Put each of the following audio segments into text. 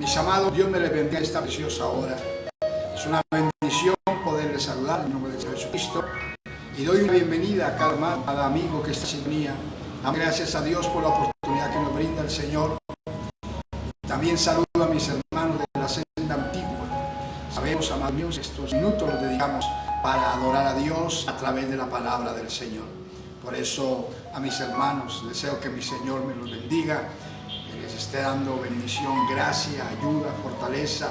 Mis amados, Dios me les bendiga esta preciosa hora. Es una bendición poderles saludar en nombre de Jesucristo. Y doy una bienvenida a cada hermano, a cada amigo que está en sintonía. Damos gracias a Dios por la oportunidad que nos brinda el Señor. También saludo a mis hermanos de la senda antigua. Sabemos, amados míos, estos minutos los dedicamos para adorar a Dios a través de la palabra del Señor. Por eso a mis hermanos deseo que mi Señor me los bendiga, que les esté dando bendición, gracia, ayuda, fortaleza,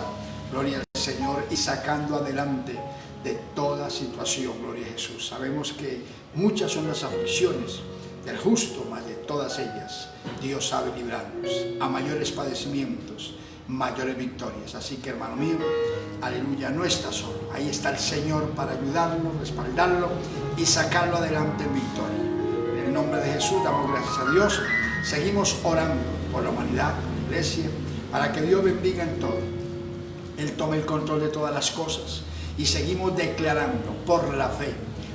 gloria al Señor, y sacando adelante de toda situación, gloria a Jesús. Sabemos que muchas son las aflicciones del justo, mas de todas ellas Dios sabe librarnos a mayores padecimientos, mayores victorias. Así que, hermano mío, aleluya, no está solo. Ahí está el Señor para ayudarlo, respaldarlo y sacarlo adelante en victoria. En el nombre de Jesús damos gracias a Dios. Seguimos orando por la humanidad, por la iglesia, para que Dios bendiga en todo. Él tome el control de todas las cosas. Y seguimos declarando por la fe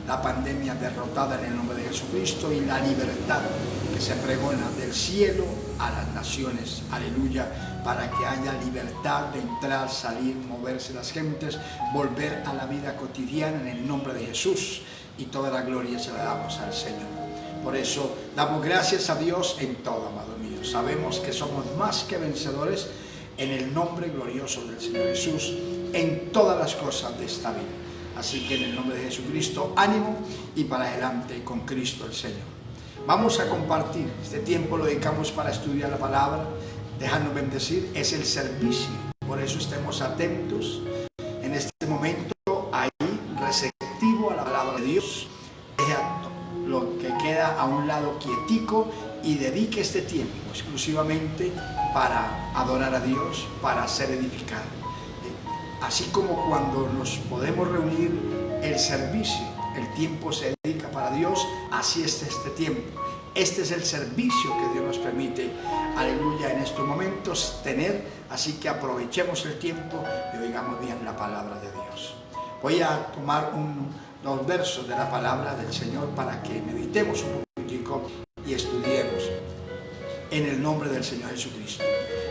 la pandemia derrotada en el nombre de Jesucristo y la libertad que se pregona del cielo a las naciones, aleluya, para que haya libertad de entrar, salir, moverse las gentes, volver a la vida cotidiana en el nombre de Jesús, y toda la gloria se la damos al Señor. Por eso damos gracias a Dios en todo, amado mío. Sabemos que somos más que vencedores en el nombre glorioso del Señor Jesús, en todas las cosas de esta vida. Así que en el nombre de Jesucristo, ánimo y para adelante con Cristo el Señor. Vamos a compartir, este tiempo lo dedicamos para estudiar la palabra, dejarnos bendecir, es el servicio. Por eso estemos atentos en este momento, ahí receptivo a la palabra de Dios. Deja lo que queda a un lado quietico y dedique este tiempo exclusivamente para adorar a Dios, para ser edificado. Así como cuando nos podemos reunir, el servicio, el tiempo se dedica para Dios, así es este tiempo. Este es el servicio que Dios nos permite, aleluya, en estos momentos tener. Así que aprovechemos el tiempo y oigamos bien la palabra de Dios. Voy a tomar dos versos de la palabra del Señor para que meditemos un poquitico y estudiemos en el nombre del Señor Jesucristo.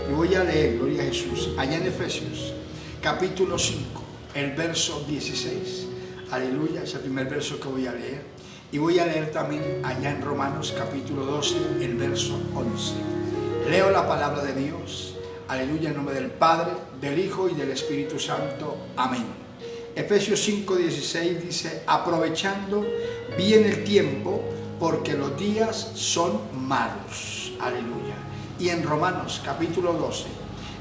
Y voy a leer, gloria a Jesús, allá en Efesios capítulo 5, el verso 16, aleluya, es el primer verso que voy a leer. Y voy a leer también allá en Romanos capítulo 12, el verso 11. Leo la palabra de Dios, aleluya, en nombre del Padre, del Hijo y del Espíritu Santo, amén. Efesios 5, 16 dice: aprovechando bien el tiempo, porque los días son malos, aleluya. Y en Romanos capítulo 12,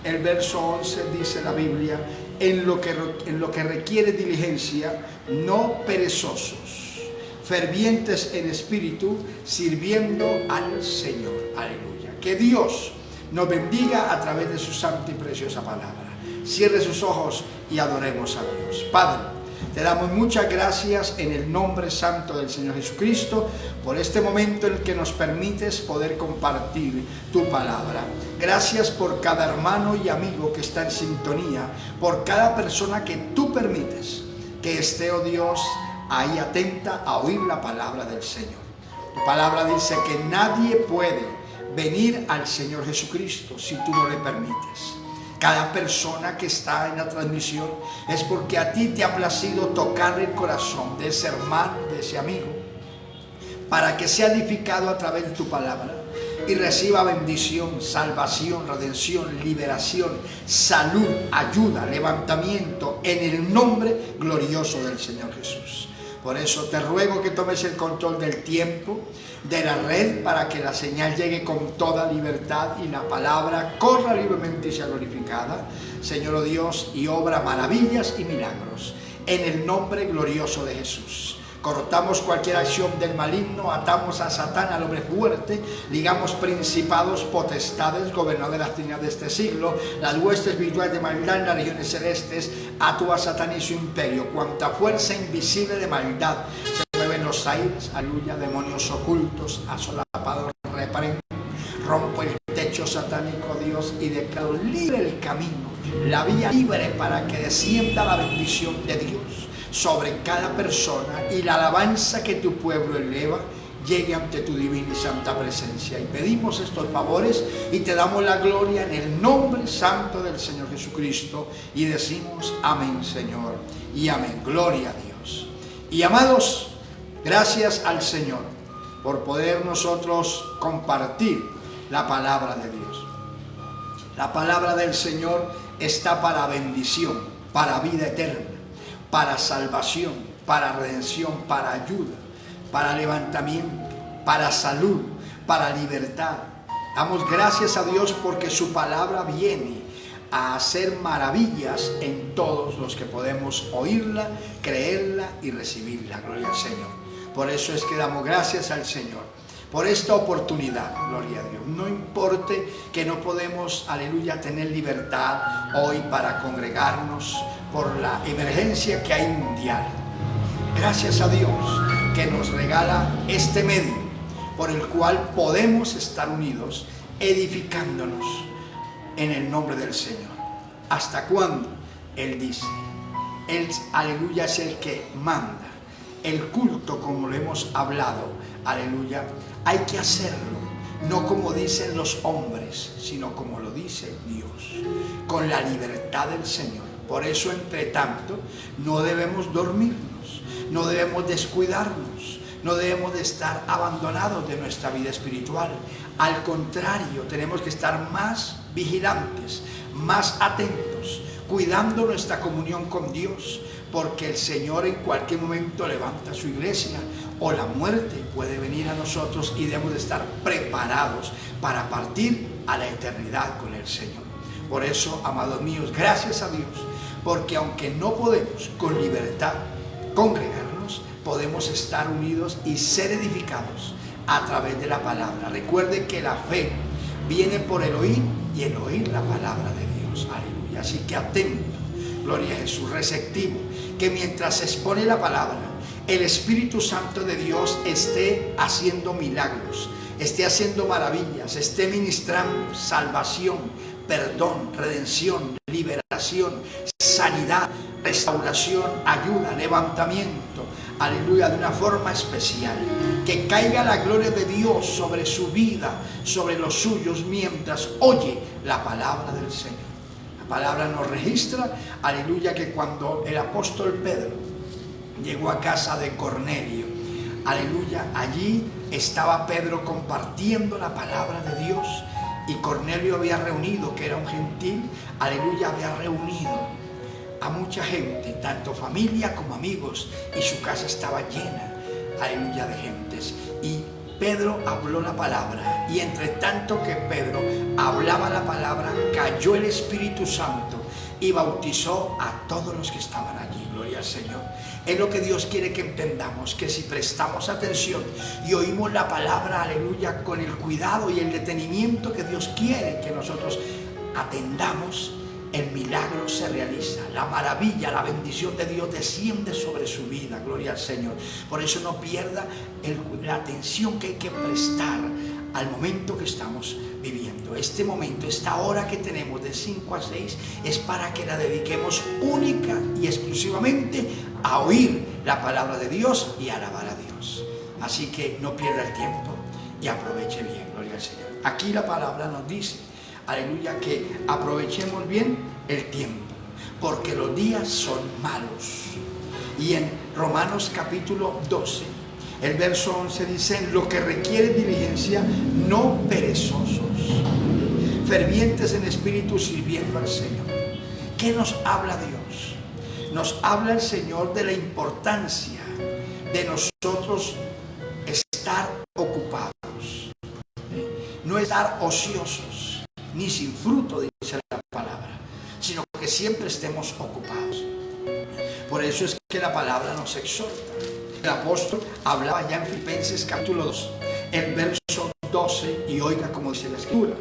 el verso 11 dice la Biblia: en lo que requiere diligencia, no perezosos, fervientes en espíritu, sirviendo al Señor. Aleluya. Que Dios nos bendiga a través de su santa y preciosa palabra. Cierre sus ojos y adoremos a Dios. Padre, te damos muchas gracias en el nombre santo del Señor Jesucristo por este momento en el que nos permites poder compartir tu palabra. Gracias por cada hermano y amigo que está en sintonía, por cada persona que tú permites que esté, oh Dios, ahí atenta a oír la palabra del Señor. Tu palabra dice que nadie puede venir al Señor Jesucristo si tú no le permites. Cada persona que está en la transmisión es porque a ti te ha placido tocar el corazón de ese hermano, de ese amigo, para que sea edificado a través de tu palabra y reciba bendición, salvación, redención, liberación, salud, ayuda, levantamiento en el nombre glorioso del Señor Jesús. Por eso te ruego que tomes el control del tiempo, de la red, para que la señal llegue con toda libertad y la palabra corra libremente y sea glorificada, Señor, oh Dios, y obra maravillas y milagros en el nombre glorioso de Jesús. Cortamos cualquier acción del maligno, atamos a Satán, al hombre fuerte, ligamos principados, potestades, gobernadores de las tinieblas de este siglo, las huestes espirituales de maldad en las regiones celestes, ato a Satán y su imperio, cuanta fuerza invisible de maldad se mueve en los aires, aleluya, demonios ocultos, asolapadores, reprendo, rompo el techo satánico, Dios, y declaro libre el camino, la vía libre para que descienda la bendición de Dios sobre cada persona y la alabanza que tu pueblo eleva llegue ante tu divina y santa presencia. Y pedimos estos favores y te damos la gloria en el nombre santo del Señor Jesucristo. Y decimos amén, Señor, y amén. Gloria a Dios. Y amados, gracias al Señor por poder nosotros compartir la palabra de Dios. La palabra del Señor está para bendición, para vida eterna, para salvación, para redención, para ayuda, para levantamiento, para salud, para libertad. Damos gracias a Dios porque su palabra viene a hacer maravillas en todos los que podemos oírla, creerla y recibirla. Gloria al Señor. Por eso es que damos gracias al Señor por esta oportunidad, gloria a Dios. No importe que no podemos, aleluya, tener libertad hoy para congregarnos por la emergencia que hay mundial. Gracias a Dios que nos regala este medio por el cual podemos estar unidos, edificándonos en el nombre del Señor. ¿Hasta cuándo? Él dice, Él, aleluya, es el que manda. El culto, como lo hemos hablado, aleluya, hay que hacerlo, no como dicen los hombres, sino como lo dice Dios, con la libertad del Señor. Por eso, entre tanto, no debemos dormirnos, no debemos descuidarnos, no debemos de estar abandonados de nuestra vida espiritual. Al contrario, tenemos que estar más vigilantes, más atentos, cuidando nuestra comunión con Dios, porque el Señor en cualquier momento levanta su iglesia o la muerte puede venir a nosotros y debemos de estar preparados para partir a la eternidad con el Señor. Por eso, amados míos, gracias a Dios, porque aunque no podemos con libertad congregarnos, podemos estar unidos y ser edificados a través de la palabra. Recuerde que la fe viene por el oír y el oír la palabra de Dios. Aleluya. Así que atento, gloria a Jesús, receptivo, que mientras se expone la palabra, el Espíritu Santo de Dios esté haciendo milagros, esté haciendo maravillas, esté ministrando salvación, perdón, redención, liberación, sanidad, restauración, ayuda, levantamiento, aleluya, de una forma especial. Que caiga la gloria de Dios sobre su vida, sobre los suyos, mientras oye la palabra del Señor. La palabra nos registra, aleluya, que cuando el apóstol Pedro llegó a casa de Cornelio, aleluya, allí estaba Pedro compartiendo la palabra de Dios, y Cornelio había reunido, que era un gentil, aleluya, había reunido a mucha gente, tanto familia como amigos, y su casa estaba llena, aleluya, de gentes. Y Pedro habló la palabra, y entre tanto que Pedro hablaba la palabra, cayó el Espíritu Santo y bautizó a todos los que estaban allí. Gloria al Señor. Es lo que Dios quiere que entendamos, que si prestamos atención y oímos la palabra, aleluya, con el cuidado y el detenimiento que Dios quiere que nosotros atendamos, el milagro se realiza, la maravilla, la bendición de Dios desciende sobre su vida. Gloria al Señor. Por eso no pierda la atención que hay que prestar al momento que estamos viviendo. Este momento, esta hora que tenemos de 5 a 6 es para que la dediquemos única y exclusivamente a oír la palabra de Dios y a alabar a Dios. Así que no pierda el tiempo y aproveche bien. Gloria al Señor. Aquí la palabra nos dice, aleluya, que aprovechemos bien el tiempo, porque los días son malos. Y en Romanos capítulo 12, el verso 11 dice, lo que requiere diligencia, no perezosos, fervientes en espíritu, sirviendo al Señor. ¿Qué nos habla Dios? Nos habla el Señor de la importancia de nosotros estar ocupados, no estar ociosos, ni sin fruto, dice la palabra, sino que siempre estemos ocupados. Por eso es que la palabra nos exhorta. El apóstol hablaba ya en Filipenses capítulo 2, el verso 12, y oiga como dice la Escritura: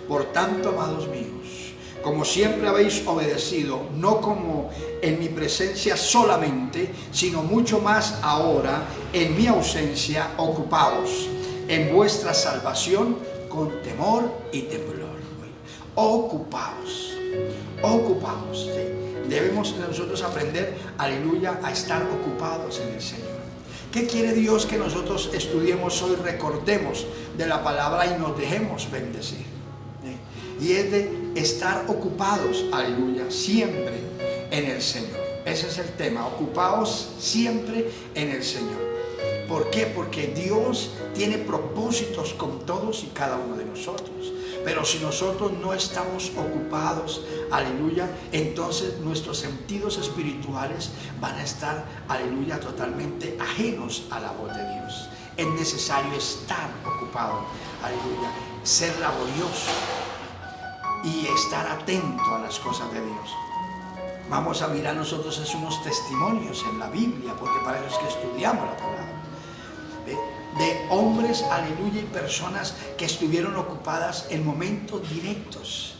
por tanto, amados míos, como siempre habéis obedecido, no como en mi presencia solamente, sino mucho más ahora en mi ausencia, ocupaos en vuestra salvación con temor y temblor. Ocupaos, ocupaos. ¿Sí? Debemos nosotros aprender, aleluya, a estar ocupados en el Señor. ¿Qué quiere Dios que nosotros estudiemos hoy? Recordemos de la palabra y nos dejemos bendecir. Y es de estar ocupados, aleluya, siempre en el Señor. Ese es el tema, ocupados siempre en el Señor. ¿Por qué? Porque Dios tiene propósitos con todos y cada uno de nosotros. Pero si nosotros no estamos ocupados, aleluya, entonces nuestros sentidos espirituales van a estar, aleluya, totalmente ajenos a la voz de Dios. Es necesario estar ocupado, aleluya, ser laborioso y estar atento a las cosas de Dios. Vamos a mirar nosotros unos testimonios en la Biblia, porque para eso es que estudiamos la palabra. De hombres, aleluya, y personas que estuvieron ocupadas en momentos directos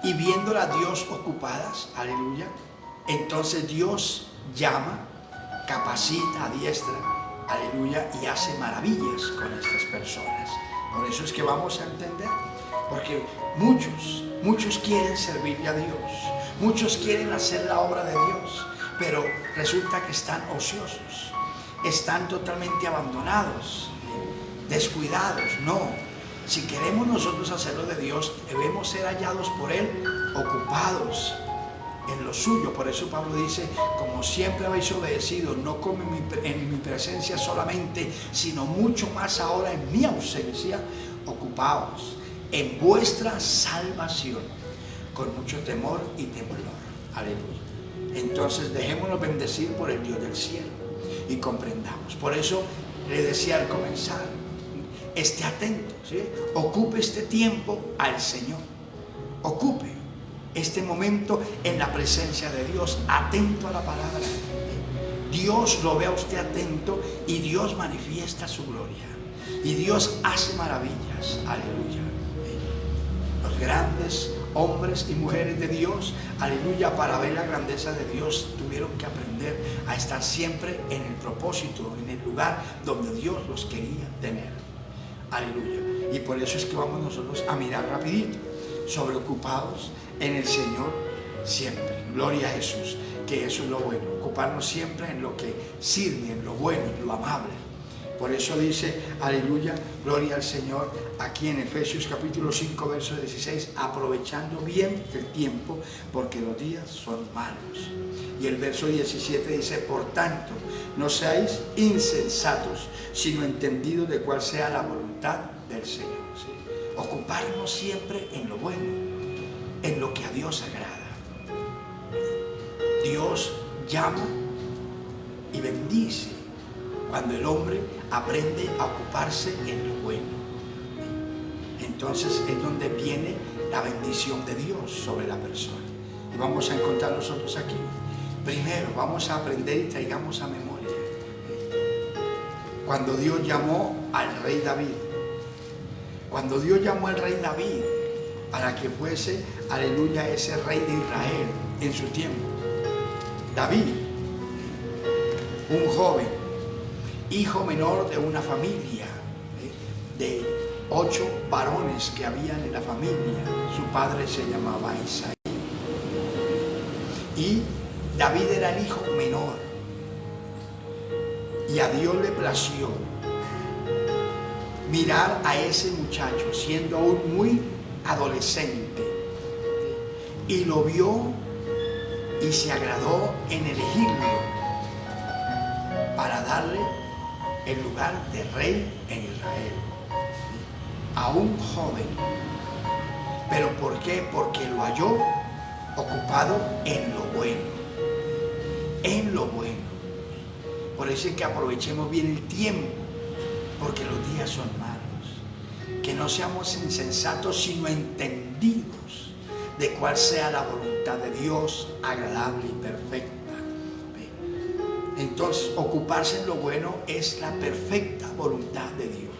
y viéndola a Dios ocupadas, aleluya, entonces Dios llama, capacita, adiestra, aleluya, y hace maravillas con estas personas. Por eso es que vamos a entender, porque muchos quieren servirle a Dios, muchos quieren hacer la obra de Dios, pero resulta que están ociosos, están totalmente abandonados, descuidados. No, si queremos nosotros hacerlo de Dios, debemos ser hallados por Él, ocupados en lo suyo. Por eso Pablo dice, como siempre habéis obedecido, no como en mi presencia solamente, sino mucho más ahora en mi ausencia, ocupaos en vuestra salvación, con mucho temor y temblor. Aleluya. Entonces dejémonos bendecir por el Dios del cielo y comprendamos. Por eso le decía al comenzar, esté atento, ¿sí? Ocupe este tiempo al Señor, ocupe este momento en la presencia de Dios, atento a la palabra. Dios lo ve a usted atento y Dios manifiesta su gloria y Dios hace maravillas. Aleluya. Los grandes hombres y mujeres de Dios, aleluya, para ver la grandeza de Dios tuvieron que aprender a estar siempre en el propósito, en el lugar donde Dios los quería tener. Aleluya. Y por eso es que vamos nosotros a mirar rapidito, sobre ocupados en el Señor siempre. Gloria a Jesús, que eso es lo bueno, ocuparnos siempre en lo que sirve, en lo bueno, en lo amable. Por eso dice, aleluya, gloria al Señor, aquí en Efesios capítulo 5, verso 16, aprovechando bien el tiempo, porque los días son malos. Y el verso 17 dice, por tanto, no seáis insensatos, sino entendidos de cuál sea la voluntad del Señor. ¿Sí? Ocuparnos siempre en lo bueno, en lo que a Dios agrada. Dios llama y bendice cuando el hombre aprende a ocuparse en lo bueno. Entonces es donde viene la bendición de Dios sobre la persona. Y vamos a encontrar nosotros aquí. Primero vamos a aprender y traigamos a memoria cuando Dios llamó al rey David. Cuando Dios llamó al rey David para que fuese, aleluya, ese rey de Israel en su tiempo. David, un joven, hijo menor de una familia de 8 varones que habían en la familia. Su padre se llamaba Isaí. Y David era el hijo menor. Y a Dios le plació mirar a ese muchacho siendo aún muy adolescente. Y lo vio y se agradó en elegirlo para darle el lugar de rey en Israel, a un joven. ¿Pero por qué? Porque lo halló ocupado en lo bueno, en lo bueno. Por eso es que aprovechemos bien el tiempo, porque los días son malos. Que no seamos insensatos, sino entendidos de cuál sea la voluntad de Dios, agradable y perfecta. Entonces, ocuparse en lo bueno es la perfecta voluntad de Dios.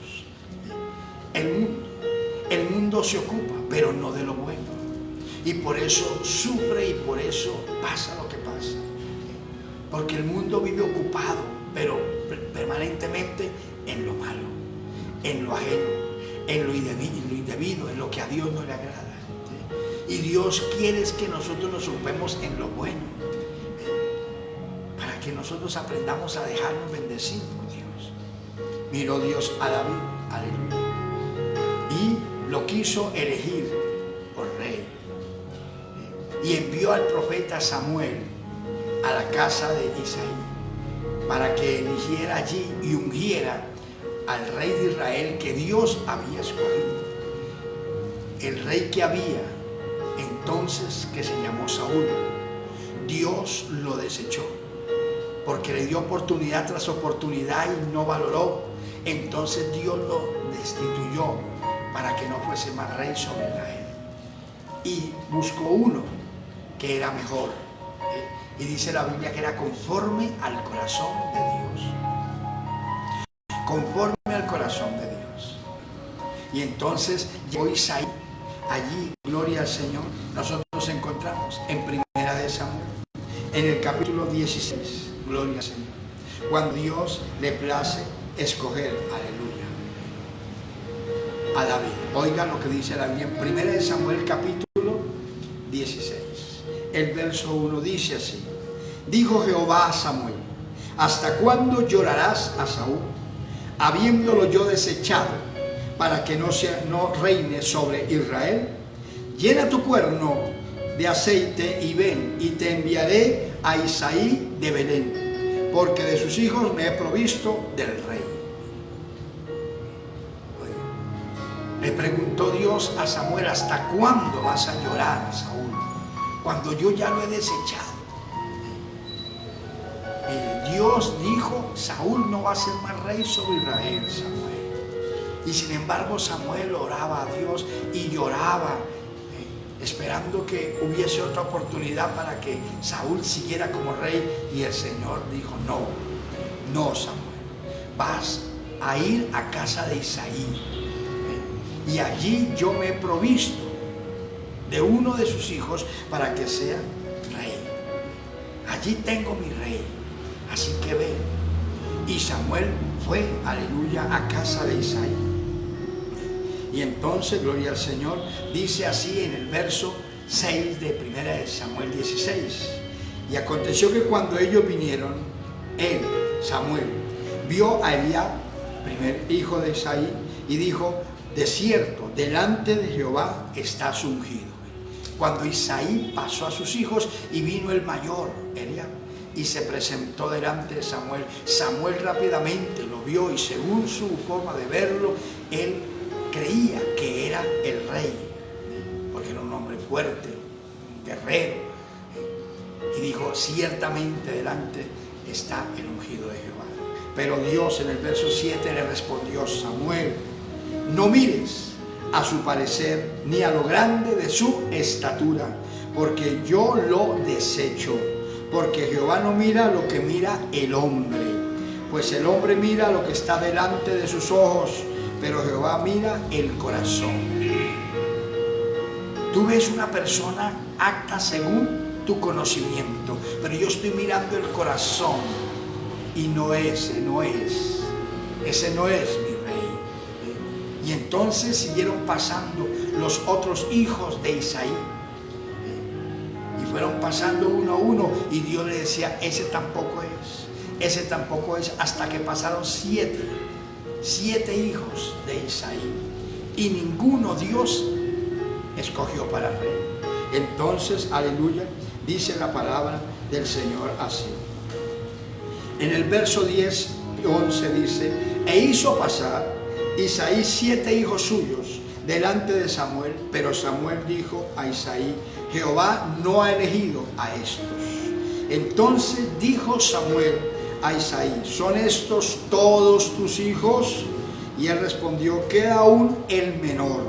El mundo se ocupa, pero no de lo bueno. Y por eso sufre y por eso pasa lo que pasa. Porque el mundo vive ocupado, pero permanentemente en lo malo, en lo ajeno, en lo indebido, en lo que a Dios no le agrada. Y Dios quiere que nosotros nos ocupemos en lo bueno, para que nosotros aprendamos a dejarnos bendecir por Dios. miró Dios a David, aleluya, y lo quiso elegir por rey. Y envió al profeta Samuel a la casa de Isaí para que eligiera allí y ungiera al rey de Israel que Dios había escogido. El rey que había entonces, que se llamó Saúl, Dios lo desechó porque le dio oportunidad tras oportunidad y no valoró. Entonces Dios lo destituyó para que no fuese más rey sobre Israel y buscó uno que era mejor, y dice la Biblia que era conforme al corazón de Dios, conforme al corazón de Dios. Y entonces llegó Isaí. Allí, gloria al Señor, nosotros encontramos en Primera de Samuel, en el capítulo 16, gloria al Señor, cuando Dios le place escoger, aleluya, a David. Oiga lo que dice la Biblia en Primera de Samuel, capítulo 16. El verso 1 dice así: dijo Jehová a Samuel, ¿hasta cuándo llorarás a Saúl, habiéndolo yo desechado, para que no reine sobre Israel? Llena tu cuerno de aceite y ven, y te enviaré a Isaí de Belén, porque de sus hijos me he provisto del rey. Le preguntó Dios a Samuel: ¿hasta cuándo vas a llorar a Saúl, cuando yo ya lo he desechado? Dios dijo: Saúl no va a ser más rey sobre Israel, Samuel. Y sin embargo Samuel oraba a Dios y lloraba, esperando que hubiese otra oportunidad para que Saúl siguiera como rey. Y el Señor dijo: no, Samuel, vas a ir a casa de Isaí, y allí yo me he provisto de uno de sus hijos para que sea rey. Allí tengo mi rey, así que ve. Y Samuel fue, aleluya, a casa de Isaí. Y entonces, gloria al Señor, dice así en el verso 6 de Primera de Samuel 16: y aconteció que cuando ellos vinieron, él, Samuel, vio a Eliab, primer hijo de Isaí, y dijo: de cierto, delante de Jehová estás ungido. Cuando Isaí pasó a sus hijos y vino el mayor, Eliab, y se presentó delante de Samuel, Samuel rápidamente lo vio, y según su forma de verlo, él creía que era el rey, porque era un hombre fuerte, un guerrero, y dijo: ciertamente delante está el ungido de Jehová. Pero Dios en el verso 7 le respondió: Samuel, no mires a su parecer ni a lo grande de su estatura, porque yo lo desecho. Porque Jehová no mira lo que mira el hombre, pues el hombre mira lo que está delante de sus ojos, pero Jehová mira el corazón. Tú ves una persona acta según tu conocimiento, pero yo estoy mirando el corazón, y ese no es mi rey. Y entonces siguieron pasando los otros hijos de Isaí, y fueron pasando uno a uno, y Dios le decía: ese tampoco es, hasta que pasaron siete hijos de Isaí, y ninguno Dios escogió para rey. Entonces, aleluya, dice la palabra del Señor así. En el verso 10 y 11 dice: e hizo pasar Isaí 7 hijos suyos delante de Samuel, pero Samuel dijo a Isaí: Jehová no ha elegido a estos. Entonces dijo Samuel a Isaí: ¿son estos todos tus hijos? Y él respondió: queda aún el menor,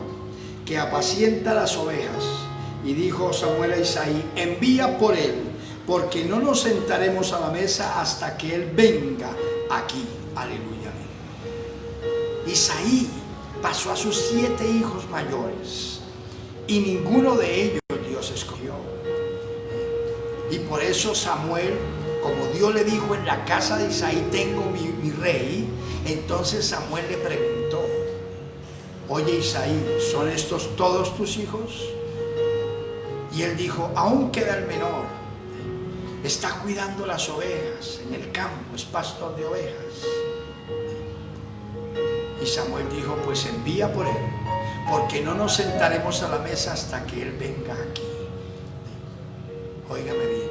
que apacienta las ovejas. Y dijo Samuel a Isaí: envía por él, porque no nos sentaremos a la mesa hasta que él venga aquí. Aleluya. Isaí pasó a sus 7 hijos mayores, y ninguno de ellos Dios escogió. Y por eso Samuel, como Dios le dijo: en la casa de Isaí tengo mi rey, entonces Samuel le preguntó: oye Isaí, ¿son estos todos tus hijos? Y él dijo: aún queda el menor, está cuidando las ovejas en el campo, es pastor de ovejas. Y Samuel dijo, pues envía por él, porque no nos sentaremos a la mesa hasta que él venga aquí. Óigame bien,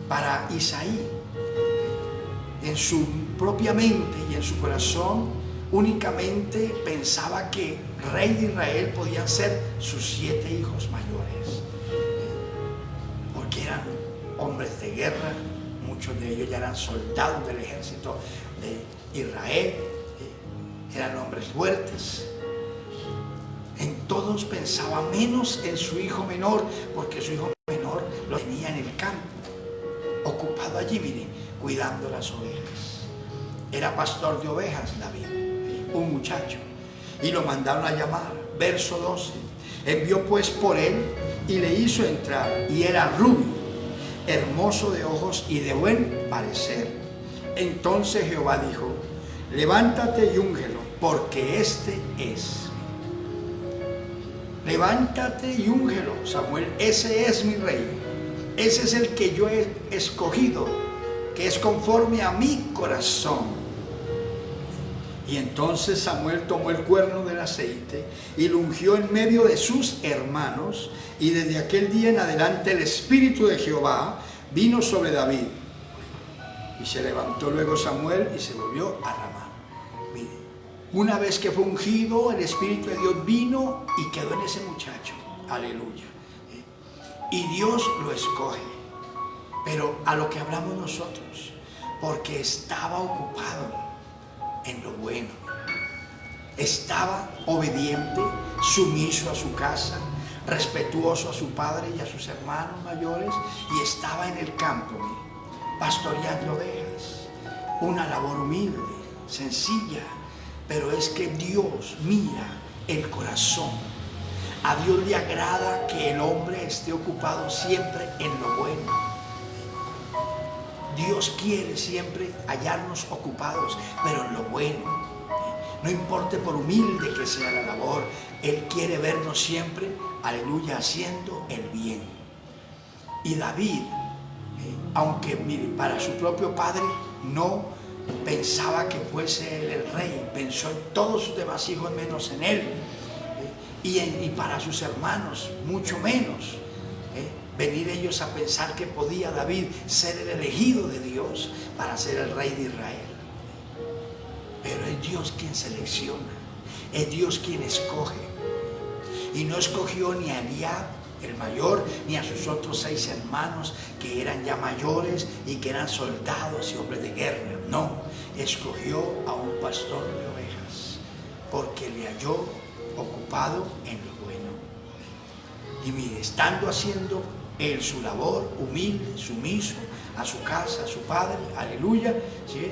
para Isaí, en su propia mente y en su corazón, únicamente pensaba que rey de Israel podían ser sus 7 hijos mayores, porque eran hombres de guerra, muchos de ellos ya eran soldados del ejército de Israel, eran hombres fuertes. En todos pensaba menos en su hijo menor, porque su hijo menor lo tenía en el campo, ocupado allí, mire, cuidando las ovejas. Era pastor de ovejas David, un muchacho, y lo mandaron a llamar. Verso 12, envió pues por él y le hizo entrar, y era rubio, hermoso de ojos y de buen parecer. Entonces Jehová dijo, levántate y úngelo, porque este es. Levántate y úngelo, Samuel, ese es mi rey, ese es el que yo he escogido, que es conforme a mi corazón. Y entonces Samuel tomó el cuerno del aceite y lo ungió en medio de sus hermanos, y desde aquel día en adelante el Espíritu de Jehová vino sobre David. Y se levantó luego Samuel y se volvió a Ramá. Mire, una vez que fue ungido, el Espíritu de Dios vino y quedó en ese muchacho. Aleluya. Y Dios lo escoge. Pero a lo que hablamos nosotros, porque estaba ocupado en lo bueno. Estaba obediente, sumiso a su casa, respetuoso a su padre y a sus hermanos mayores, y estaba en el campo, pastoreando ovejas. Una labor humilde, sencilla, pero es que Dios mira el corazón. A Dios le agrada que el hombre esté ocupado siempre en lo bueno. Dios quiere siempre hallarnos ocupados, pero en lo bueno. No importe por humilde que sea la labor, Él quiere vernos siempre, aleluya, haciendo el bien. Y David, aunque mire, para su propio padre no pensaba que fuese él el rey, pensó en todos sus demás hijos menos en él, y para sus hermanos mucho menos. Venir ellos a pensar que podía David ser el elegido de Dios para ser el rey de Israel. Pero es Dios quien selecciona, es Dios quien escoge. Y no escogió ni a Eliab, el mayor, ni a sus otros 6 hermanos que eran ya mayores y que eran soldados y hombres de guerra. No, escogió a un pastor de ovejas porque le halló ocupado en lo bueno. Y mire, estando haciendo él su labor, humilde, sumiso a su casa, a su padre, aleluya, ¿sí?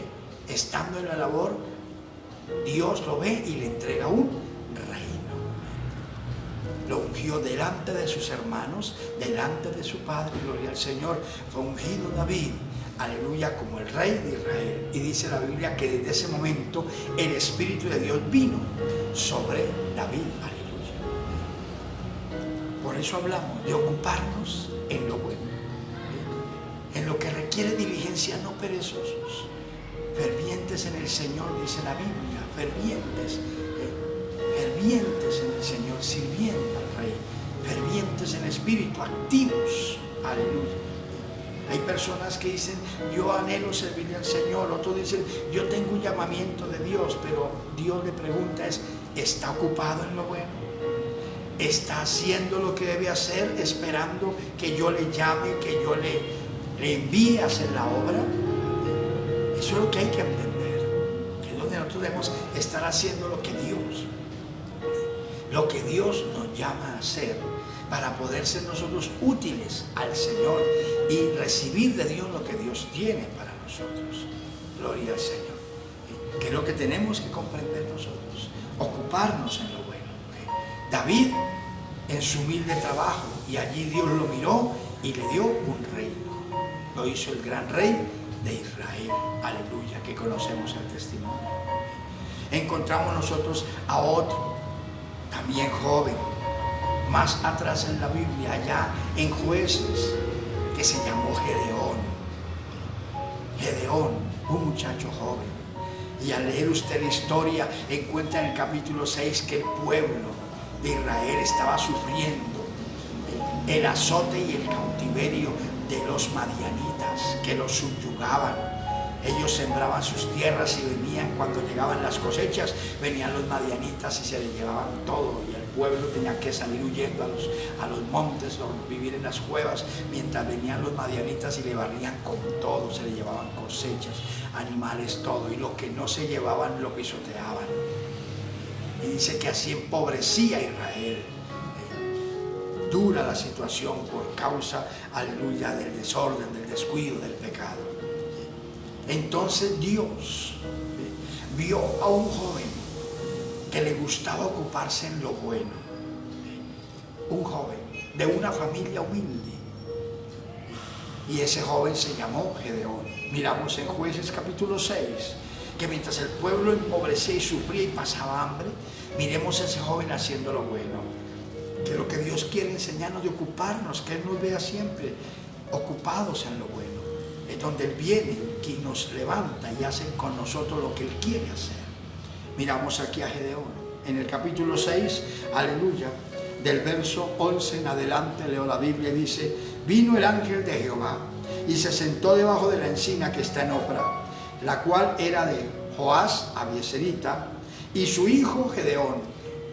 Estando en la labor, Dios lo ve y le entrega un reino. Lo ungió delante de sus hermanos, delante de su padre, gloria al Señor. Fue ungido David, aleluya, como el rey de Israel. Y dice la Biblia que desde ese momento el Espíritu de Dios vino sobre David, aleluya. Por eso hablamos de ocuparnos en lo bueno, en lo que requiere diligencia, no perezosos, fervientes en el Señor, dice la Biblia, fervientes en el Señor, sirviendo al Rey, fervientes en espíritu, activos, aleluya. Hay personas que dicen, yo anhelo servirle al Señor, otros dicen, yo tengo un llamamiento de Dios, pero Dios le pregunta ¿está ocupado en lo bueno? ¿Está haciendo lo que debe hacer, esperando que yo le llame, que yo le envíe a hacer la obra? Eso es lo que hay que entender, que es donde nosotros debemos estar haciendo lo que Dios nos llama a hacer, para poder ser nosotros útiles al Señor y recibir de Dios lo que Dios tiene para nosotros. Gloria al Señor. Que es lo que tenemos que comprender nosotros, ocuparnos en lo bueno. David en su humilde trabajo, y allí Dios lo miró y le dio un reino. Lo hizo el gran rey de Israel, aleluya, que conocemos el testimonio. Encontramos nosotros a otro, también joven, más atrás en la Biblia, allá en Jueces, que se llamó Gedeón. Gedeón, un muchacho joven. Y al leer usted la historia, encuentra en el capítulo 6 que el pueblo de Israel estaba sufriendo el azote y el cautiverio de los madianitas, que los subyugaban. Ellos sembraban sus tierras y venían, cuando llegaban las cosechas, venían los madianitas y se les llevaban todo. Y el pueblo tenía que salir huyendo a los montes o vivir en las cuevas, mientras venían los madianitas y le barrían con todo, se le llevaban cosechas, animales, todo. Y lo que no se llevaban lo pisoteaban. Y dice que así empobrecía a Israel. Dura la situación por causa, aleluya, del desorden, del descuido, del pecado. Entonces Dios vio a un joven que le gustaba ocuparse en lo bueno, un joven de una familia humilde, y ese joven se llamó Gedeón. Miramos en Jueces capítulo 6 que mientras el pueblo empobrecía y sufría y pasaba hambre, miremos a ese joven haciendo lo bueno, que lo que Dios quiere enseñarnos de ocuparnos, que Él nos vea siempre ocupados en lo bueno. Es donde Él viene y nos levanta y hace con nosotros lo que Él quiere hacer. Miramos aquí a Gedeón en el capítulo 6, aleluya, del verso 11 en adelante, leo la Biblia y dice: vino el ángel de Jehová y se sentó debajo de la encina que está en Ofra, la cual era de Joás Abieserita, y su hijo Gedeón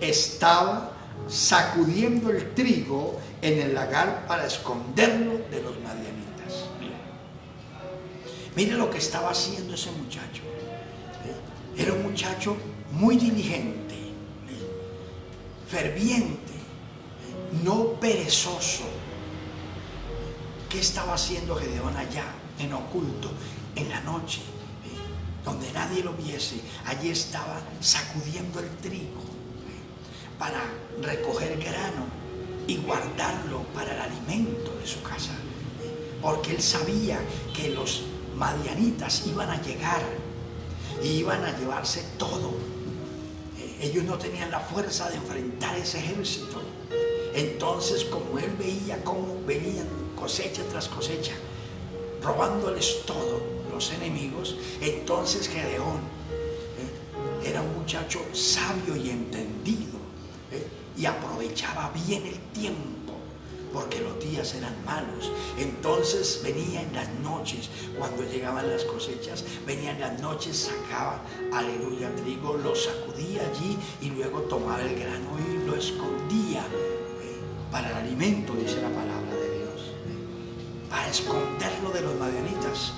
estaba sacudiendo el trigo en el lagar para esconderlo de los madianitas. Mire lo que estaba haciendo ese muchacho. Era un muchacho muy diligente, ferviente, no perezoso. ¿Qué estaba haciendo Gedeón allá, en oculto, en la noche, donde nadie lo viese? Allí estaba sacudiendo el trigo para recoger grano y guardarlo para el alimento de su casa, porque él sabía que los madianitas iban a llegar y iban a llevarse todo. Ellos no tenían la fuerza de enfrentar ese ejército. Entonces, como él veía cómo venían cosecha tras cosecha, robándoles todo los enemigos, entonces Gedeón era un muchacho sabio y entendido, y aprovechaba bien el tiempo, porque los días eran malos. Entonces venía en las noches, cuando llegaban las cosechas, venía en las noches, sacaba, aleluya, trigo, lo sacudía allí y luego tomaba el grano y lo escondía para el alimento, dice la palabra de Dios, para esconderlo de los madianitas.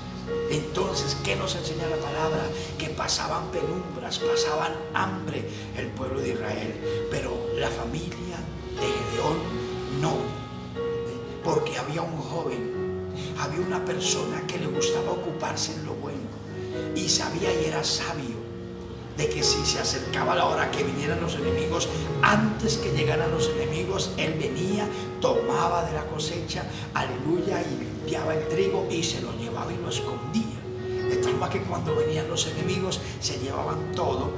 Entonces, ¿qué nos enseña la palabra? Que pasaban penumbras, pasaban hambre el pueblo de Israel, pero la familia de Gedeón no. Porque había un joven, había una persona que le gustaba ocuparse en lo bueno y sabía y era sabio de que si se acercaba la hora que vinieran los enemigos, antes que llegaran los enemigos, él venía, tomaba de la cosecha, aleluya, y limpiaba el trigo y se lo llevaba y lo escondía. De tal manera que cuando venían los enemigos se llevaban todo,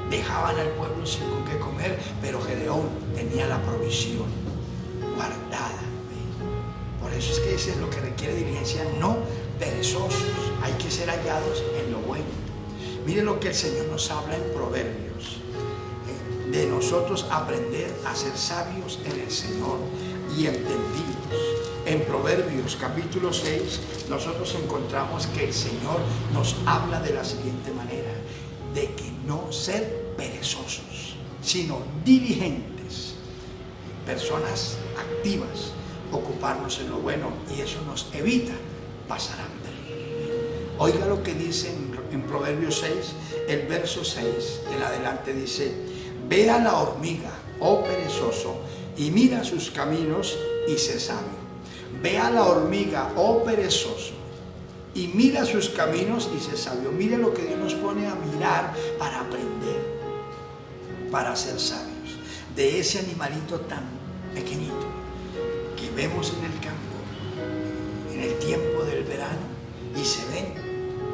dejaban al pueblo sin con qué comer, pero Gedeón tenía la provisión guardada. Por eso es que ese es lo que requiere diligencia, no perezosos. Hay que ser hallados en lo bueno. Mire lo que el Señor nos habla en Proverbios. De nosotros aprender a ser sabios en el Señor y entendidos. En Proverbios capítulo 6 nosotros encontramos que el Señor nos habla de la siguiente manera: de que no ser perezosos, sino diligentes, personas activas, ocuparnos en lo bueno, y eso nos evita pasar hambre. Oiga lo que dice en Proverbios 6, el verso 6 en adelante dice: ve a la hormiga, oh perezoso, y mira sus caminos y sé sabio. Ve a la hormiga, oh perezoso, y mira sus caminos y sé sabio. Mire lo que Dios nos pone a mirar para aprender, para ser sabios. De ese animalito tan pequeñito que vemos en el campo, en el tiempo del verano, y se ven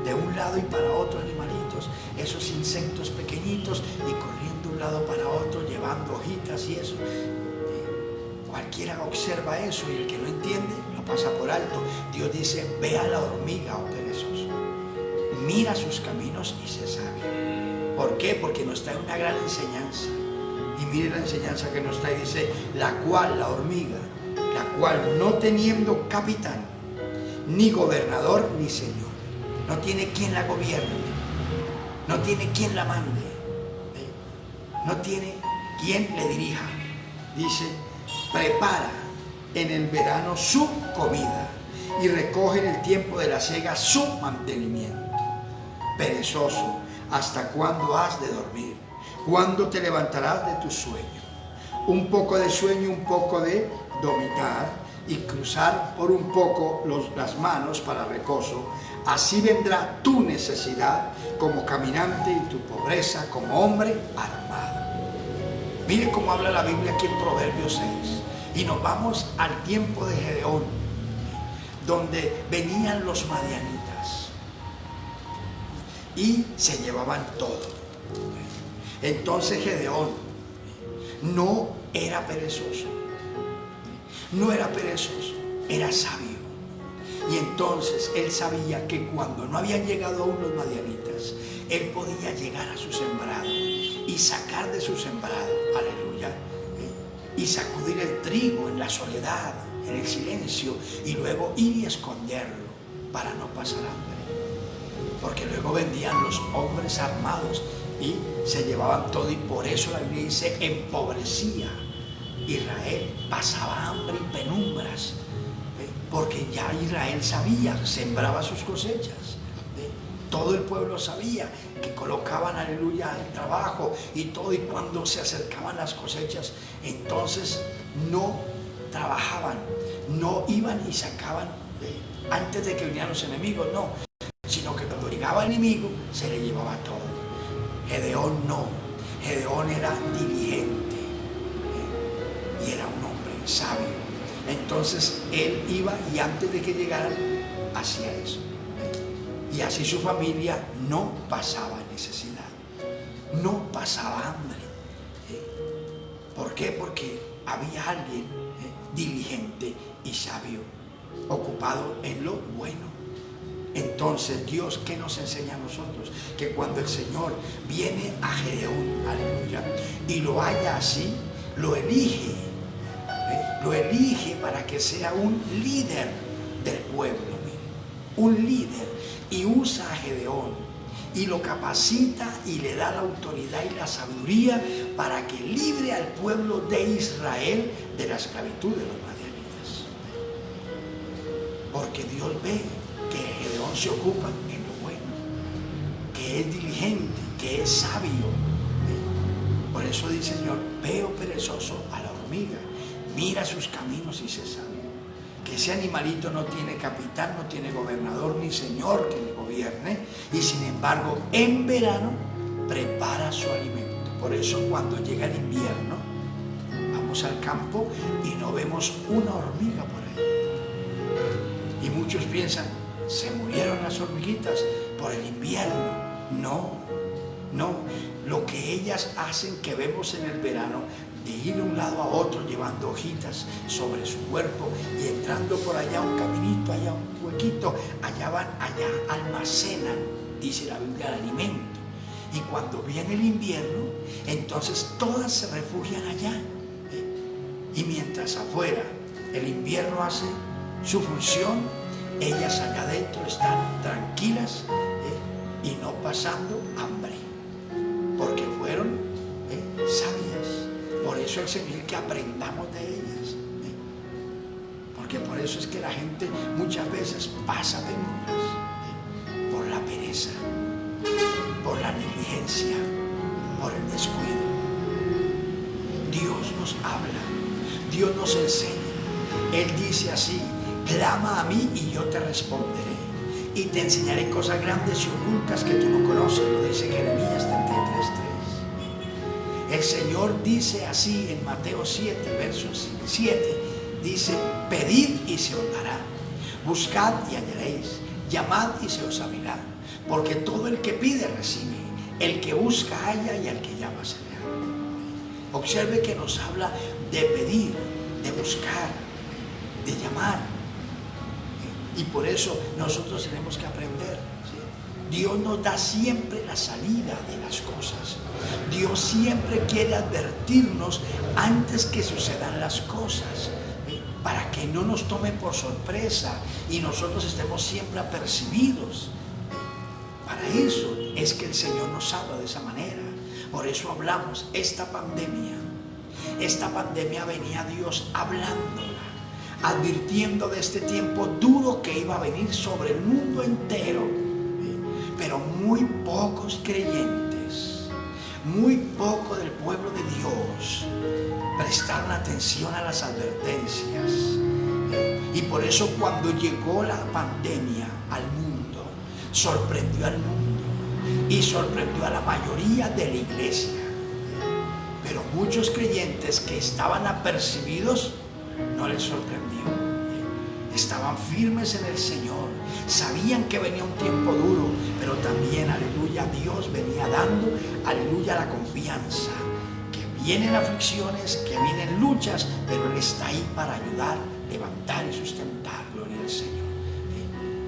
de un lado y para otro animalitos, esos insectos pequeñitos, y corriendo de un lado para otro, llevando hojitas y eso. Cualquiera observa eso y el que no entiende lo pasa por alto. Dios dice: ve a la hormiga, oh perezoso. mira sus caminos y sé sabio. ¿Por qué? Porque nos trae una gran enseñanza. Y mire la enseñanza que nos trae, dice, la cual, la hormiga, la cual no teniendo capitán, ni gobernador, ni señor, no tiene quien la gobierne, no tiene quien la mande, no tiene quien le dirija. Dice, prepara en el verano su comida y recoge en el tiempo de la siega su mantenimiento. Perezoso, ¿hasta cuándo has de dormir? ¿Cuándo te levantarás de tu sueño? Un poco de sueño, un poco de dominar y cruzar por un poco las manos para reposo. Así vendrá tu necesidad como caminante y tu pobreza como hombre armado. Mire cómo habla la Biblia aquí en Proverbios 6. Y nos vamos al tiempo de Gedeón, donde venían los madianitas y se llevaban todo. Entonces Gedeón no era perezoso, era sabio. Y entonces él sabía que cuando no habían llegado aún los madianitas, él podía llegar a su sembrado y sacar de su sembrado, aleluya, y sacudir el trigo en la soledad, en el silencio, y luego ir y esconderlo para no pasar hambre. Porque luego vendían los hombres armados y se llevaban todo, y por eso la Biblia dice, empobrecía Israel, pasaba hambre y penumbras, porque ya Israel sabía, sembraba sus cosechas. Todo el pueblo sabía que colocaban, aleluya, el trabajo y todo, y cuando se acercaban las cosechas, entonces no trabajaban, no iban y sacaban antes de que vinieran los enemigos, no, sino que cuando llegaba el enemigo se le llevaba todo. Gedeón no, Gedeón era diligente y era un hombre sabio. Entonces él iba y antes de que llegaran hacía eso. Y así su familia no pasaba necesidad, no pasaba hambre. ¿Por qué? Porque había alguien diligente y sabio, ocupado en lo bueno. Entonces Dios, ¿qué nos enseña a nosotros? Que cuando el Señor viene a Gedeón, aleluya, y lo halla así, lo elige para que sea un líder del pueblo, un líder, y usa a Gedeón y lo capacita y le da la autoridad y la sabiduría para que libre al pueblo de Israel de la esclavitud de los madianitas. Porque Dios ve que Gedeón se ocupa en lo bueno, que es diligente, que es sabio. Por eso dice el Señor, veo perezoso a la hormiga, mira sus caminos y sé sabio. Que ese animalito no tiene capitán, no tiene gobernador ni señor que le gobierne, y sin embargo en verano prepara su alimento. Por eso cuando llega el invierno vamos al campo y no vemos una hormiga por ahí. Y muchos piensan, se murieron las hormiguitas por el invierno. No, lo que ellas hacen que vemos en el verano, de ir de un lado a otro llevando hojitas sobre su cuerpo y entrando por allá un caminito, allá un huequito, allá van, allá almacenan, dice la Biblia, el alimento. Y cuando viene el invierno, entonces todas se refugian allá. Y mientras afuera el invierno hace su función, ellas allá adentro están tranquilas y no pasando hambre, porque fueron sabias. Por eso el Señor quiere que aprendamos de ellas, porque por eso es que la gente muchas veces pasa penumbras, por la pereza, por la negligencia, por el descuido. Dios nos habla, Dios nos enseña. Él dice así, clama a mí y yo te responderé y te enseñaré cosas grandes y ocultas que tú no conoces, lo dice Jeremías 33:3. El Señor dice así en Mateo 7, verso 7, dice, pedid y se os dará, buscad y hallaréis, llamad y se os abrirá, porque todo el que pide recibe, el que busca halla y al que llama se le abre. Observe que nos habla de pedir, de buscar, de llamar, y por eso nosotros tenemos que aprender, ¿sí? Dios nos da siempre la salida de las cosas. Dios siempre quiere advertirnos antes que sucedan las cosas, para que no nos tome por sorpresa y nosotros estemos siempre apercibidos. Para eso es que el Señor nos habla de esa manera. Por eso hablamos, esta pandemia venía Dios hablándola, advirtiendo de este tiempo duro que iba a venir sobre el mundo entero. Pero muy pocos creyentes, muy poco del pueblo de Dios prestaron atención a las advertencias. Y por eso cuando llegó la pandemia al mundo, sorprendió al mundo y sorprendió a la mayoría de la iglesia. Pero muchos creyentes que estaban apercibidos no les sorprendió. Estaban firmes en el Señor, sabían que venía un tiempo duro, pero también, aleluya, Dios venía dando, aleluya, la confianza, que vienen aflicciones, que vienen luchas, pero Él está ahí para ayudar, levantar y sustentar, gloria al Señor.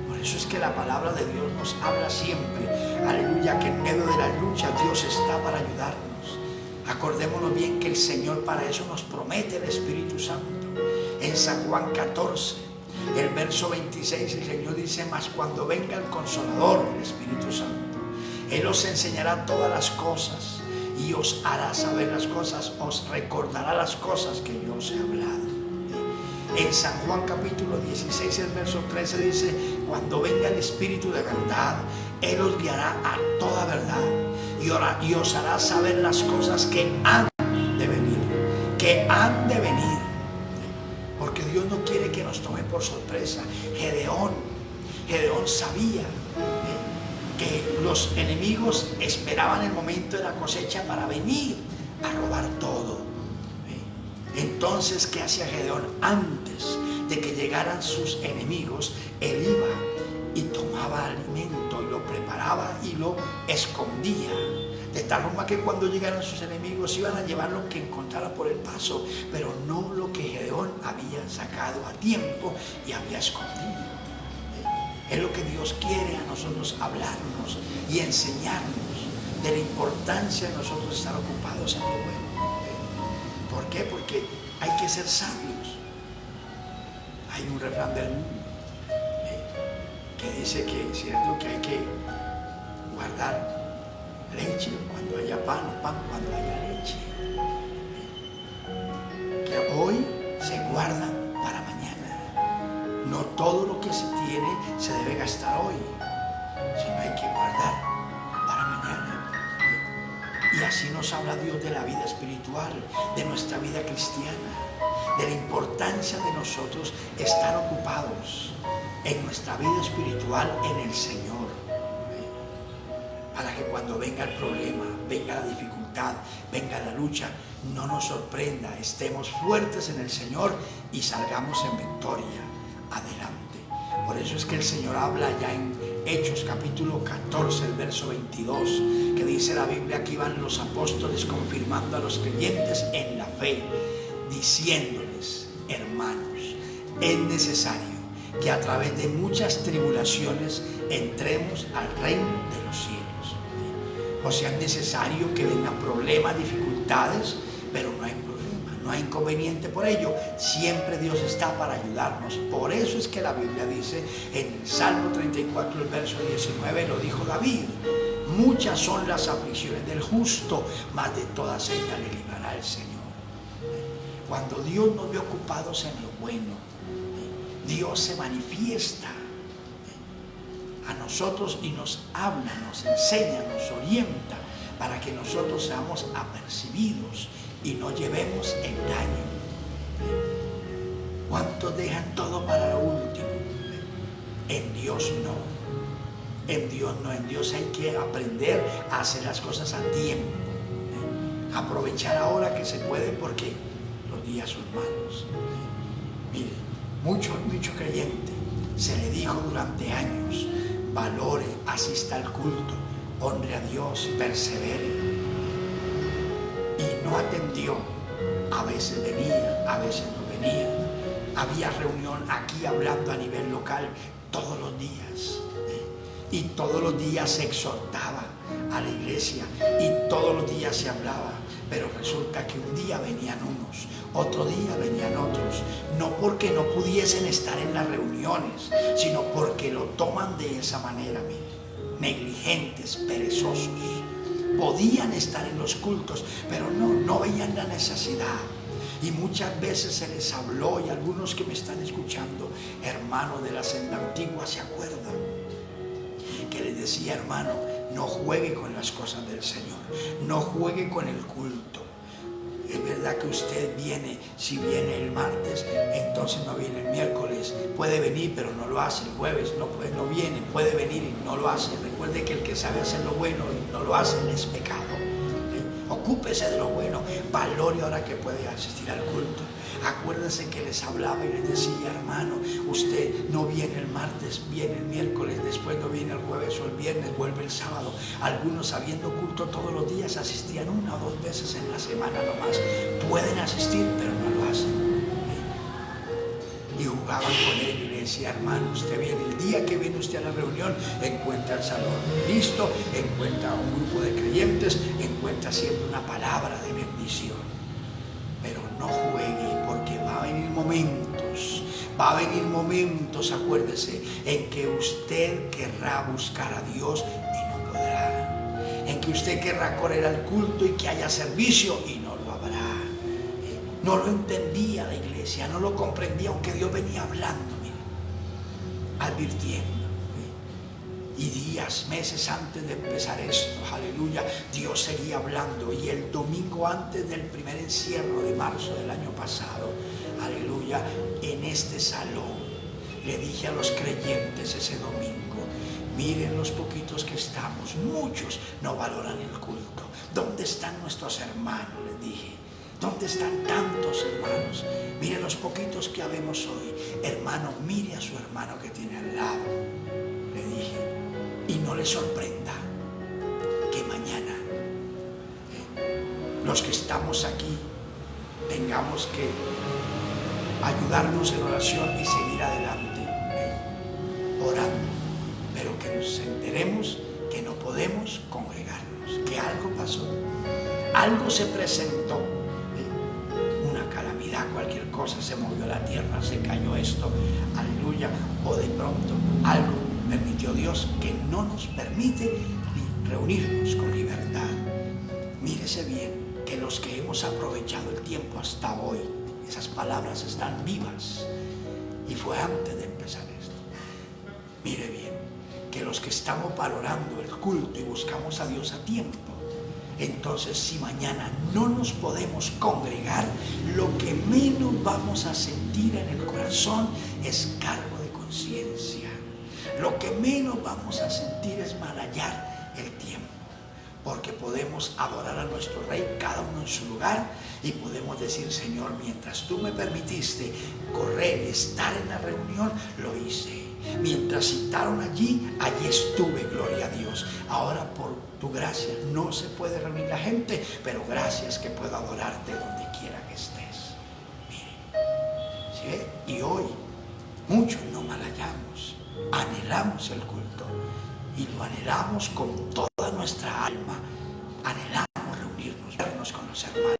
Por eso es que la palabra de Dios nos habla siempre, aleluya, que en medio de la lucha Dios está para ayudarnos. Acordémonos bien que el Señor para eso nos promete el Espíritu Santo. En San Juan 14, el verso 26, el Señor dice: mas cuando venga el Consolador, el Espíritu Santo, Él os enseñará todas las cosas y os hará saber las cosas, os recordará las cosas que yo os he hablado. En San Juan capítulo 16, el verso 13 dice: cuando venga el Espíritu de verdad, Él os guiará a toda verdad y os hará saber las cosas que han de venir, porque Dios no quiere que nos tome por sorpresa. Gedeón sabía que los enemigos esperaban el momento de la cosecha para venir a robar todo. Entonces, ¿qué hacía Gedeón? Antes de que llegaran sus enemigos, él iba y tomaba alimento y lo preparaba y lo escondía, de tal forma que cuando llegaran sus enemigos iban a llevar lo que encontrara por el paso, pero no lo que Gedeón había sacado a tiempo y había escondido. Es lo que Dios quiere a nosotros hablarnos y enseñarnos de la importancia de nosotros estar ocupados en lo bueno. ¿Por qué? Porque hay que ser sabios. Hay un refrán del mundo que dice que es cierto que hay que guardar leche cuando haya pan, o pan cuando haya leche. Que hoy se guardan para mañana. No todo lo que se tiene se debe gastar hoy, sino hay que guardar para mañana. Y así nos habla Dios de la vida espiritual, de nuestra vida cristiana, de la importancia de nosotros estar ocupados en nuestra vida espiritual en el Señor. Para que cuando venga el problema, venga la dificultad, venga la lucha, no nos sorprenda, estemos fuertes en el Señor y salgamos en victoria adelante. Por eso es que el Señor habla ya en Hechos capítulo 14, el verso 22, que dice la Biblia que iban los apóstoles confirmando a los creyentes en la fe, diciéndoles: hermanos, es necesario que a través de muchas tribulaciones entremos al reino de los cielos. O sea, es necesario que vengan problemas, dificultades, pero no hay problema, no hay inconveniente por ello. Siempre Dios está para ayudarnos. Por eso es que la Biblia dice en el Salmo 34, el verso 19, lo dijo David: muchas son las aflicciones del justo, mas de todas ellas le librará el Señor. Cuando Dios nos ve ocupados en lo bueno, Dios se manifiesta a nosotros y nos habla, nos enseña, nos orienta para que nosotros seamos apercibidos y no llevemos engaño. ¿Cuántos dejan todo para lo último? En Dios no. En Dios no. En Dios hay que aprender a hacer las cosas a tiempo. Aprovechar ahora que se puede, porque los días son malos. Mire, mucho creyente se le dijo durante años: valore, asista al culto, honre a Dios, persevere. Y no atendió. A veces venía, a veces no venía. Había reunión aquí hablando a nivel local todos los días. y todos los días se exhortaba a la iglesia y todos los días se hablaba. Pero resulta que un día venían unos, otro día venían otros, no porque no pudiesen estar en las reuniones, sino porque lo toman de esa manera, mire, negligentes, perezosos. Podían estar en los cultos, pero no veían la necesidad. Y muchas veces se les habló, y algunos que me están escuchando, hermanos de la senda antigua, se acuerdan que les decía: hermano, no juegue con las cosas del Señor, no juegue con el culto. Es verdad que usted viene, si viene el martes, entonces no viene el miércoles. Puede venir, pero no lo hace. El jueves no viene, puede venir y no lo hace. Recuerde que el que sabe hacer lo bueno y no lo hace es pecado. Ocúpese de lo bueno, valore ahora que puede asistir al culto. Acuérdense que les hablaba y les decía: hermano, usted no viene el martes, viene el miércoles, después no viene el jueves o el viernes, vuelve el sábado. Algunos, habiendo culto todos los días, asistían 1 o 2 veces en la semana nomás. Pueden asistir, pero no lo hacen. Y jugaban con él y le decía: hermano, usted viene, el día que viene usted a la reunión, encuentra el salón listo, encuentra un grupo de creyentes, encuentra siempre una palabra de bendición. Pero no juegue, porque va a venir momentos, acuérdese, en que usted querrá buscar a Dios y no podrá. En que usted querrá correr al culto y que haya servicio y no lo habrá. No lo entendía la iglesia, no lo comprendía, aunque Dios venía hablando, mire, advirtiendo. Y días, meses antes de empezar esto, aleluya, Dios seguía hablando. Y el domingo antes del primer encierro de marzo del año pasado, aleluya, en este salón, le dije a los creyentes ese domingo: miren los poquitos que estamos, muchos no valoran el culto. ¿Dónde están nuestros hermanos?, les dije. ¿Dónde están tantos hermanos? Miren los poquitos que habemos hoy. Hermano, mire a su hermano que tiene al lado, le dije. Y no le sorprenda que mañana los que estamos aquí tengamos que ayudarnos en oración y seguir adelante, orando, pero que nos enteremos que no podemos congregarnos, que algo pasó, algo se presentó, una calamidad, cualquier cosa, se movió la tierra, se cayó esto, aleluya, o de pronto algo permitió Dios que no nos permite reunirnos con libertad. Mírese bien que los que hemos aprovechado el tiempo hasta hoy, esas palabras están vivas, y fue antes de empezar esto. Mire bien que los que estamos valorando el culto y buscamos a Dios a tiempo, entonces si mañana no nos podemos congregar, lo que menos vamos a sentir en el corazón es cargo de conciencia. Lo que menos vamos a sentir es mal hallar el tiempo, porque podemos adorar a nuestro Rey cada uno en su lugar y podemos decir: Señor, mientras tú me permitiste correr y estar en la reunión, lo hice. Mientras citaron allí estuve, gloria a Dios. Ahora por tu gracia no se puede reunir la gente, pero gracias que puedo adorarte donde quiera que estés. Mire, ¿sí ve? Y hoy muchos no mal hallamos. Anhelamos el culto y lo anhelamos con toda nuestra alma. Anhelamos reunirnos, vernos con los hermanos.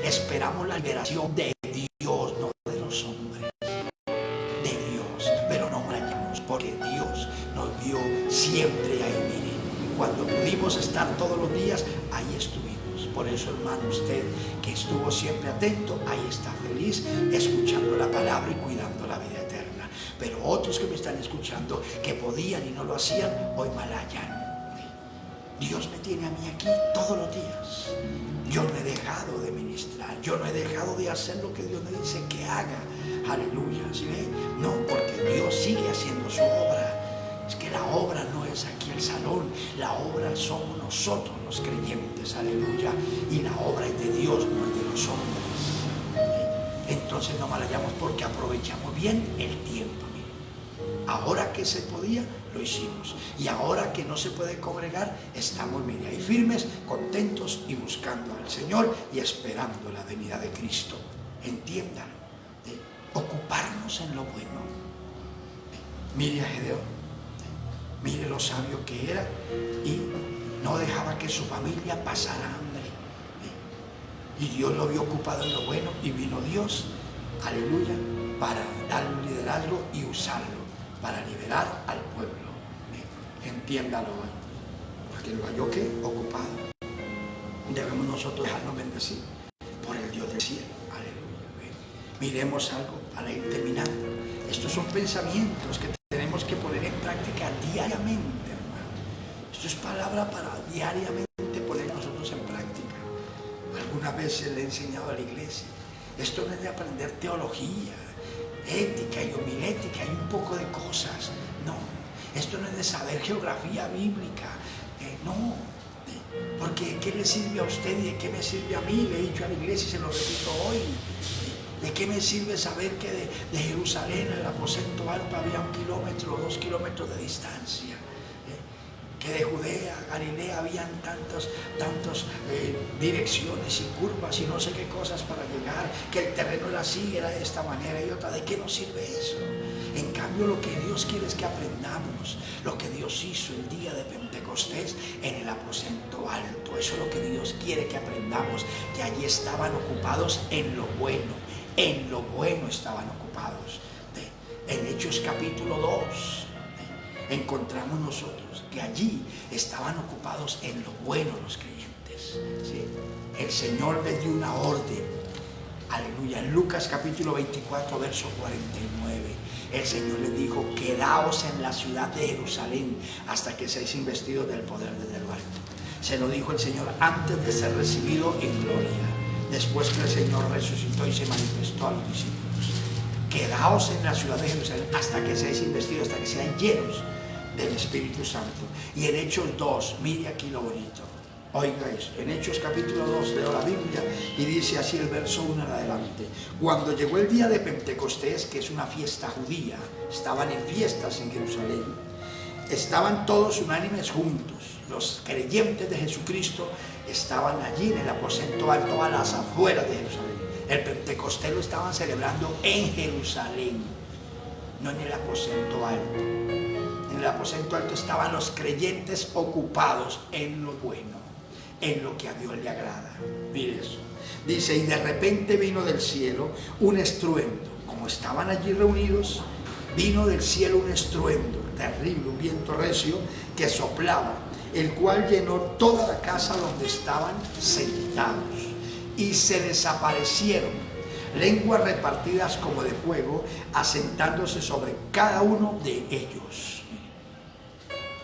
Esperamos la liberación de Dios, no de los hombres, de Dios, pero no hallamos, porque Dios nos vio siempre ahí. Mire, cuando pudimos estar todos los días, ahí estuvimos. Por eso, hermano, usted que estuvo siempre atento, ahí está feliz, escuchando la palabra y cuidando la vida eterna. Pero otros que me están escuchando, que podían y no lo hacían, hoy mal hallan. Dios me tiene a mí aquí todos los días. Yo no he dejado de ministrar, yo no he dejado de hacer lo que Dios me dice que haga. Aleluya, ¿sí ve? No, porque Dios sigue haciendo su obra. Es que la obra no es aquí el salón, la obra somos nosotros los creyentes, aleluya. Y la obra es de Dios, no es de los hombres. Entonces no mal hallamos porque aprovechamos bien el tiempo. Ahora que se podía, lo hicimos. Y ahora que no se puede congregar, estamos, mire, ahí firmes, contentos y buscando al Señor y esperando la venida de Cristo. Entiéndalo, ocuparnos en lo bueno. Mire a Gedeón. Mire lo sabio que era y no dejaba que su familia pasara hambre. Y Dios lo vio ocupado en lo bueno y vino Dios, aleluya, para darle un liderazgo y usarlo para liberar al pueblo. Entiéndalo hoy, porque lo halló que ocupado. Debemos nosotros dejarnos bendecir por el Dios del cielo. Aleluya. Miremos algo para ir terminando. Estos son pensamientos que tenemos que poner en práctica diariamente, hermano. Esto es palabra para diariamente poner nosotros en práctica. Algunas veces le he enseñado a la iglesia. Esto no es de aprender teología, ética y homilética y un poco de cosas. No, esto no es de saber geografía bíblica. No, porque ¿qué le sirve a usted y de qué me sirve a mí? Le he dicho a la iglesia y se lo repito hoy. ¿De qué me sirve saber que de Jerusalén al aposento alto había 1 kilómetro o 2 kilómetros de distancia? Que de Judea a Galilea habían tantas direcciones y curvas y no sé qué cosas para llegar, que el terreno era así, era de esta manera y otra. ¿De qué nos sirve eso? En cambio, lo que Dios quiere es que aprendamos lo que Dios hizo el día de Pentecostés en el aposento alto. Eso es lo que Dios quiere que aprendamos, que allí estaban ocupados en lo bueno. En lo bueno estaban ocupados. En Hechos capítulo 2 encontramos nosotros que allí estaban ocupados en lo bueno los creyentes. ¿Sí? El Señor les dio una orden. Aleluya. En Lucas capítulo 24, verso 49, el Señor les dijo: quedaos en la ciudad de Jerusalén hasta que seáis investidos del poder desde lo alto. Se lo dijo el Señor antes de ser recibido en gloria, después que el Señor resucitó y se manifestó a los discípulos. Quedaos en la ciudad de Jerusalén hasta que seáis investidos, hasta que sean llenos del Espíritu Santo. Y en Hechos 2, mire aquí lo bonito. Oiga esto, en Hechos capítulo 2 leo la Biblia y dice así el verso 1 en adelante: cuando llegó el día de Pentecostés, que es una fiesta judía, estaban en fiestas en Jerusalén, estaban todos unánimes juntos. Los creyentes de Jesucristo estaban allí en el aposento alto a las afueras de Jerusalén. El Pentecostés lo estaban celebrando en Jerusalén, no en el aposento alto. En el aposento alto estaban los creyentes ocupados en lo bueno, en lo que a Dios le agrada. Mire eso. Dice: y de repente vino del cielo un estruendo. Como estaban allí reunidos, vino del cielo un estruendo terrible, un viento recio que soplaba, el cual llenó toda la casa donde estaban sentados. Y se desaparecieron lenguas repartidas como de fuego, asentándose sobre cada uno de ellos.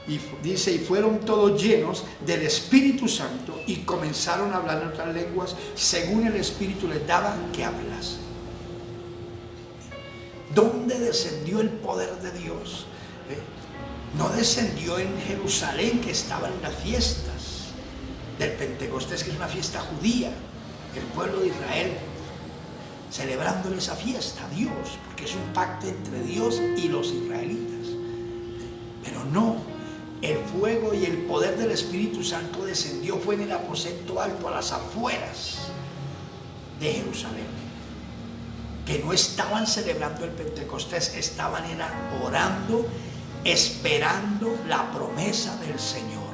Y dice: y fueron todos llenos del Espíritu Santo y comenzaron a hablar en otras lenguas según el Espíritu les daba que hablasen. ¿Dónde descendió el poder de Dios? No descendió en Jerusalén, que estaban en las fiestas del Pentecostés, que es una fiesta judía, el pueblo de Israel celebrándole esa fiesta a Dios, porque es un pacto entre Dios y los israelitas. Pero no, el fuego y el poder del Espíritu Santo descendió, fue en el aposento alto a las afueras de Jerusalén, que no estaban celebrando el Pentecostés, estaban orando, esperando la promesa del Señor.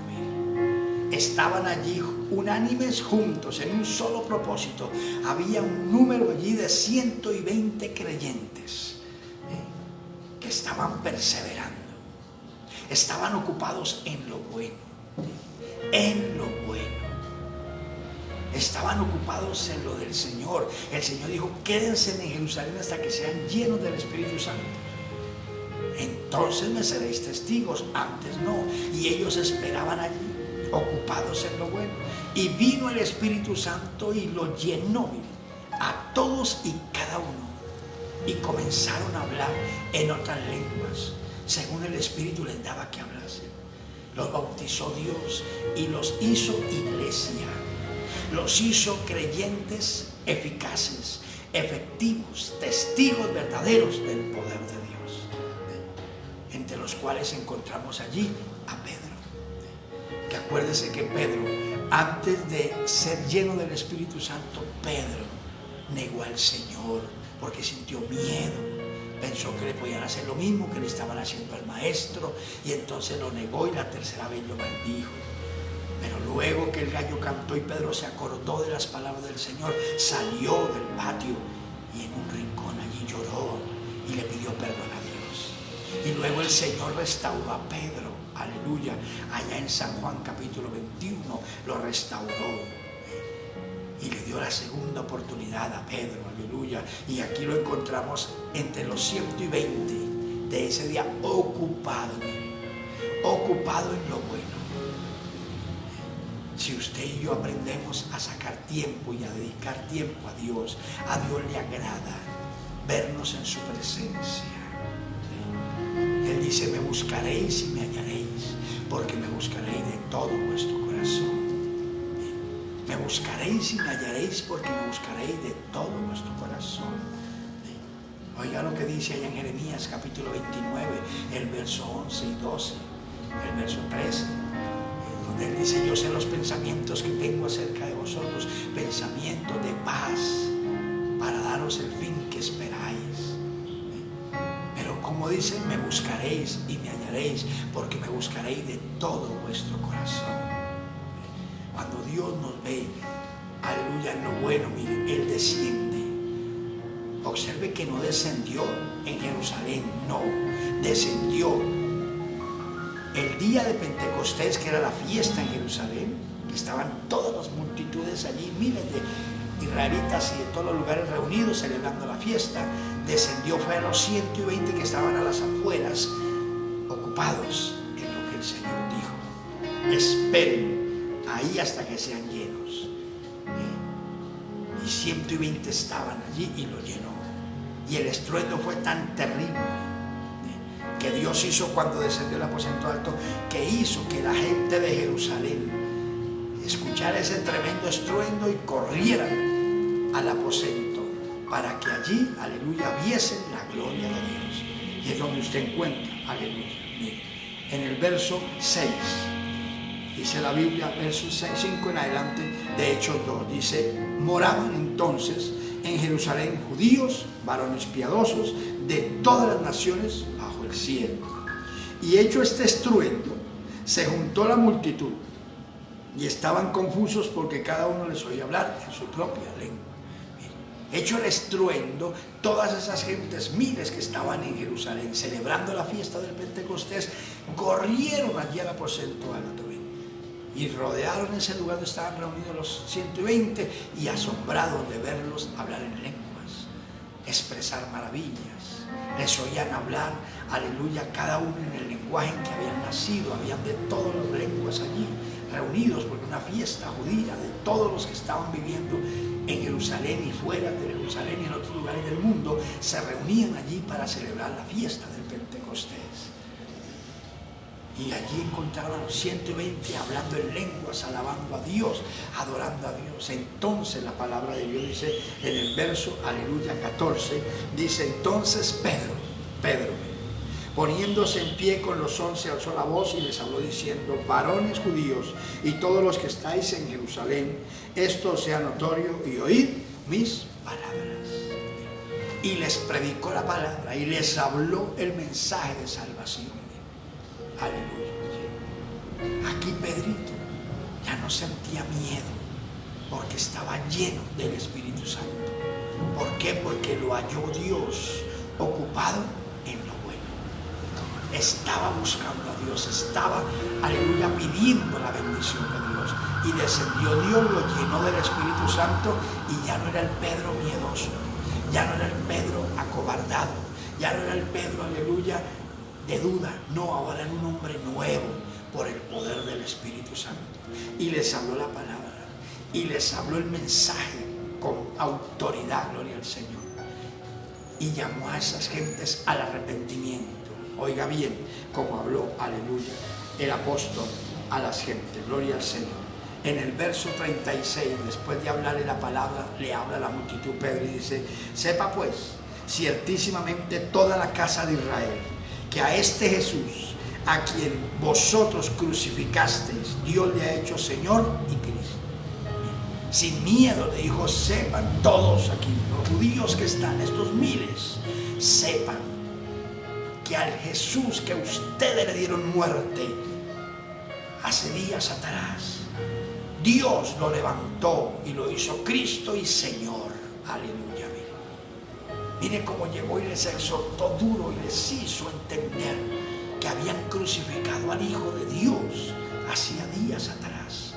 Estaban allí unánimes juntos en un solo propósito. Había un número allí de 120 creyentes que estaban perseverando, estaban ocupados en lo bueno, en lo bueno. Estaban ocupados en lo del Señor. El Señor dijo: quédense en Jerusalén hasta que sean llenos del Espíritu Santo. Entonces me seréis testigos. Antes no. Y ellos esperaban allí, ocupados en lo bueno. Y vino el Espíritu Santo y lo llenó, miren, a todos y cada uno. Y comenzaron a hablar en otras lenguas, según el Espíritu les daba que hablasen. Los bautizó Dios y los hizo iglesia. Los hizo creyentes eficaces, efectivos, testigos verdaderos del poder de Dios, entre los cuales encontramos allí a Pedro. Que acuérdese que Pedro, antes de ser lleno del Espíritu Santo, Pedro negó al Señor porque sintió miedo. Pensó que le podían hacer lo mismo que le estaban haciendo al maestro, y entonces lo negó y la tercera vez lo maldijo. Pero luego que el gallo cantó y Pedro se acordó de las palabras del Señor, salió del patio y en un rincón allí lloró y le pidió perdón a Dios. Y luego el Señor restauró a Pedro, aleluya, allá en San Juan capítulo 21, lo restauró. Y le dio la segunda oportunidad a Pedro, aleluya. Y aquí lo encontramos entre los 120 de ese día, ocupado en lo bueno. Si usted y yo aprendemos a sacar tiempo y a dedicar tiempo a Dios le agrada vernos en su presencia. Él dice, me buscaréis y me hallaréis, porque me buscaréis de todo vuestro corazón. Me buscaréis y me hallaréis, porque me buscaréis de todo vuestro corazón. Oiga lo que dice allá en Jeremías capítulo 29, el verso 11 y 12, el verso 13, donde él dice, yo sé los pensamientos que tengo acerca de vosotros, pensamientos de paz, para daros el fin que esperáis. Pero como dice, me buscaréis y me hallaréis, porque me buscaréis de todo vuestro corazón. Cuando Dios nos ve, aleluya, en lo bueno, mire, Él desciende. Observe que no descendió en Jerusalén, no, descendió el día de Pentecostés, que era la fiesta en Jerusalén, que estaban todas las multitudes allí, miles de israelitas y de todos los lugares reunidos celebrando la fiesta. Descendió, fue a los 120 que estaban a las afueras, ocupados en lo que el Señor dijo. Esperen ahí hasta que sean llenos. Y 120 estaban allí y lo llenó. Y el estruendo fue tan terrible que Dios hizo cuando descendió el aposento alto, que hizo que la gente de Jerusalén escuchara ese tremendo estruendo y corrieran al aposento para que allí, aleluya, viesen la gloria de Dios. Y es donde usted encuentra, aleluya, mire, en el verso 6, dice la Biblia, verso 5 en adelante, de Hechos 2, dice, moraban entonces en Jerusalén judíos, varones piadosos, de todas las naciones bajo el cielo. Y hecho este estruendo, se juntó la multitud, y estaban confusos porque cada uno les oía hablar en su propia lengua. Hecho el estruendo, todas esas gentes, miles que estaban en Jerusalén celebrando la fiesta del Pentecostés, corrieron allí al aposento alto y rodearon ese lugar donde estaban reunidos los 120 y asombrados de verlos hablar en lenguas, expresar maravillas. Les oían hablar, aleluya, cada uno en el lenguaje en que habían nacido. Habían de todas las lenguas allí reunidos, porque una fiesta judía de todos los que estaban viviendo en Jerusalén y fuera de Jerusalén y en otros lugares del mundo, se reunían allí para celebrar la fiesta del Pentecostés. Y allí encontraron a los 120 hablando en lenguas, alabando a Dios, adorando a Dios. Entonces la palabra de Dios dice en el verso, aleluya, 14, dice, entonces Pedro, poniéndose en pie con los 11, alzó la voz y les habló diciendo, varones judíos y todos los que estáis en Jerusalén, esto sea notorio y oíd mis palabras. Y les predicó la palabra y les habló el mensaje de salvación. Aleluya. Aquí Pedrito ya no sentía miedo porque estaba lleno del Espíritu Santo. ¿Por qué? Porque lo halló Dios ocupado en lo bueno. Estaba buscando a Dios, estaba, aleluya, pidiendo la bendición de Dios. Y descendió Dios, lo llenó del Espíritu Santo y ya no era el Pedro miedoso, ya no era el Pedro acobardado, ya no era el Pedro, aleluya, de duda. No, ahora era un hombre nuevo por el poder del Espíritu Santo. Y les habló la palabra y les habló el mensaje con autoridad, gloria al Señor. Y llamó a esas gentes al arrepentimiento. Oiga bien cómo habló, aleluya, el apóstol a las gentes, gloria al Señor. En el verso 36, después de hablarle la palabra, le habla a la multitud Pedro y dice, sepa pues, ciertísimamente toda la casa de Israel, que a este Jesús, a quien vosotros crucificasteis, Dios le ha hecho Señor y Cristo. Sin miedo le dijo, sepan todos aquí, los judíos que están, estos miles, sepan que al Jesús que ustedes le dieron muerte hace días atrás, Dios lo levantó y lo hizo Cristo y Señor. Aleluya. Mire cómo llegó y les exhortó duro y les hizo entender que habían crucificado al Hijo de Dios hacía días atrás.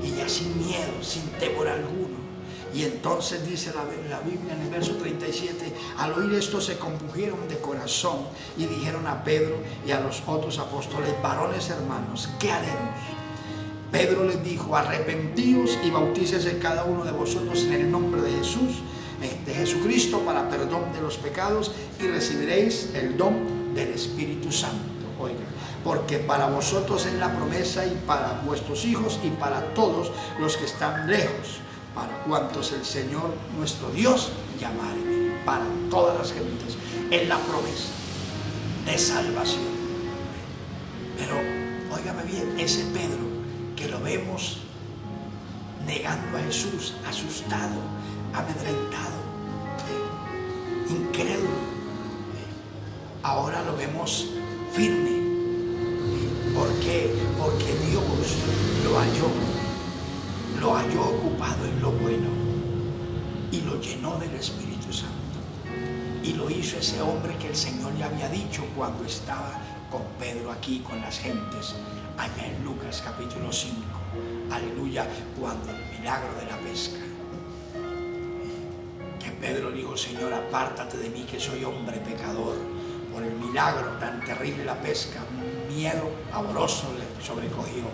Y ya sin miedo, sin temor alguno. Y entonces dice la Biblia en el verso 37, al oír esto se compungieron de corazón y dijeron a Pedro y a los otros apóstoles: varones hermanos, ¿qué haremos? Pedro les dijo: arrepentíos y bautícese cada uno de vosotros en el nombre de Jesucristo para perdón de los pecados y recibiréis el don del Espíritu Santo. Oigan, porque para vosotros es la promesa y para vuestros hijos y para todos los que están lejos, para cuantos el Señor nuestro Dios llamare. Para todas las gentes es la promesa de salvación. Pero óigame bien, ese Pedro que lo vemos negando a Jesús, asustado, amedrentado, incrédulo, ahora lo vemos firme. ¿Por qué? Porque Dios lo halló ocupado en lo bueno y lo llenó del Espíritu Santo y lo hizo ese hombre que el Señor le había dicho cuando estaba con Pedro aquí con las gentes allá en Lucas capítulo 5, aleluya, cuando el milagro de la pesca, que Pedro dijo: Señor, apártate de mí que soy hombre pecador. Por el milagro tan terrible la pesca, un miedo pavoroso le sobrecogió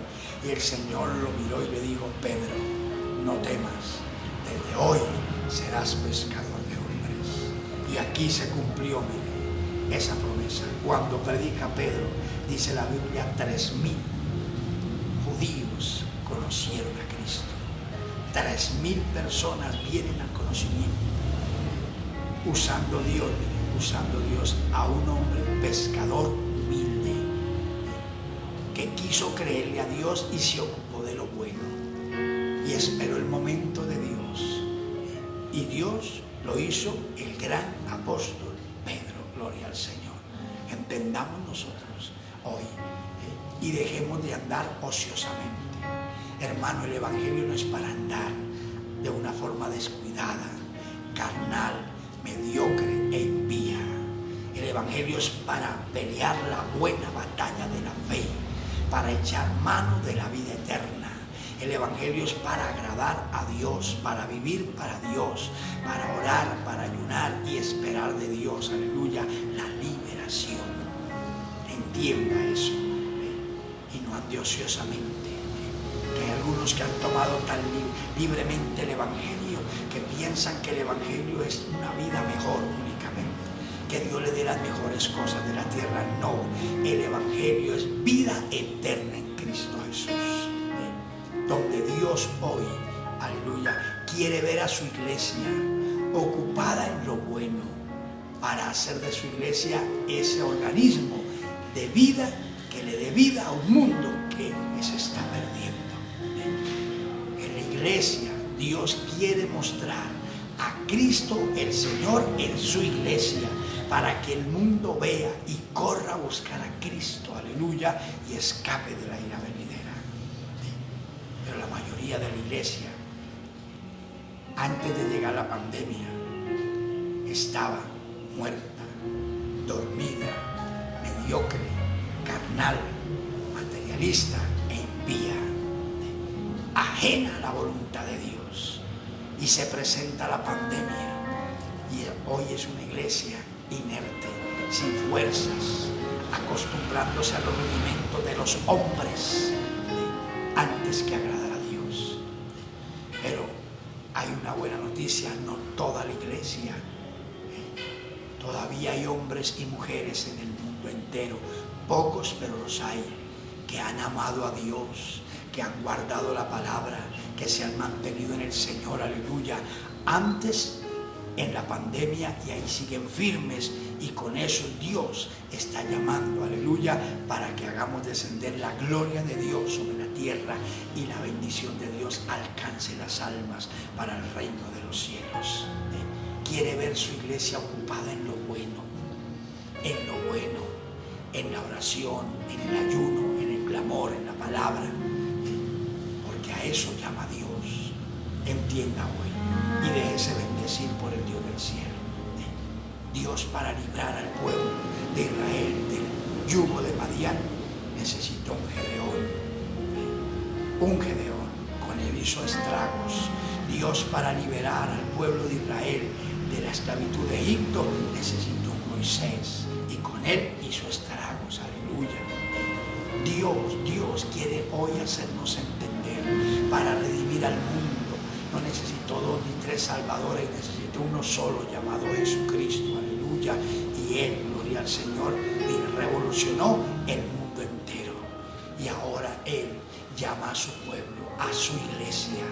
y el Señor lo miró y le dijo: Pedro, no temas, desde hoy serás pescador de hombres. Y aquí se cumplió, mire, esa promesa. Cuando predica Pedro, dice la Biblia, 3,000 judíos conocieron a Cristo. 3,000 personas vienen al conocimiento, usando Dios a un hombre pescador humilde que quiso creerle a Dios y se ocupó de lo bueno y esperó el momento de Dios, y Dios lo hizo el gran apóstol Pedro. Gloria al Señor. Entendamos nosotros hoy y dejemos de andar ociosamente. Hermano, el Evangelio no es para andar de una forma descuidada, carnal, mediocre e impía. El Evangelio es para pelear la buena batalla de la fe, para echar mano de la vida eterna. El Evangelio es para agradar a Dios, para vivir para Dios, para orar, para ayunar y esperar de Dios, aleluya, la liberación. Entienda eso y no ande ociosamente. Que hay algunos que han tomado tan libremente el Evangelio que piensan que el Evangelio es una vida mejor únicamente, que Dios le dé las mejores cosas de la tierra. No, el Evangelio es vida eterna en Cristo Jesús, donde Dios hoy, aleluya, quiere ver a su iglesia ocupada en lo bueno para hacer de su iglesia ese organismo de vida que le dé vida a un mundo que se está perdiendo. En la iglesia Dios quiere mostrar a Cristo el Señor en su iglesia para que el mundo vea y corra a buscar a Cristo, aleluya, y escape de la ira venidera. Pero la mayoría de la iglesia, antes de llegar la pandemia, estaba muerta, dormida, mediocre, carnal, materialista e impía, ajena a la voluntad de Dios. Y se presenta la pandemia y hoy es una iglesia inerte, sin fuerzas, acostumbrándose a los rudimentos de los hombres antes que agradar a Dios. Pero hay una buena noticia: no toda la iglesia, todavía hay hombres y mujeres en el mundo entero, pocos pero los hay, que han amado a Dios, que han guardado la palabra, que se han mantenido en el Señor, aleluya, antes en la pandemia, y ahí siguen firmes, y con eso Dios está llamando, aleluya, para que hagamos descender la gloria de Dios sobre la tierra y la bendición de Dios alcance las almas para el reino de los cielos. Quiere ver su iglesia ocupada en lo bueno, oración, en el ayuno, en el clamor, en la palabra, porque a eso llama Dios. Entienda hoy y déjese bendecir por el Dios del cielo. Dios, para librar al pueblo de Israel del yugo de Madián, necesitó un Gedeón. Un Gedeón, con él hizo estragos. Dios, para liberar al pueblo de Israel de la esclavitud de Egipto, necesitó un Moisés, y con él hizo estragos. Aleluya. Dios quiere hoy hacernos entender, para redimir al mundo no necesitó 2 ni 3 salvadores, necesitó uno solo, llamado Jesucristo. Aleluya. Y él, gloria al Señor, revolucionó el mundo entero. Y ahora él llama a su pueblo, a su iglesia,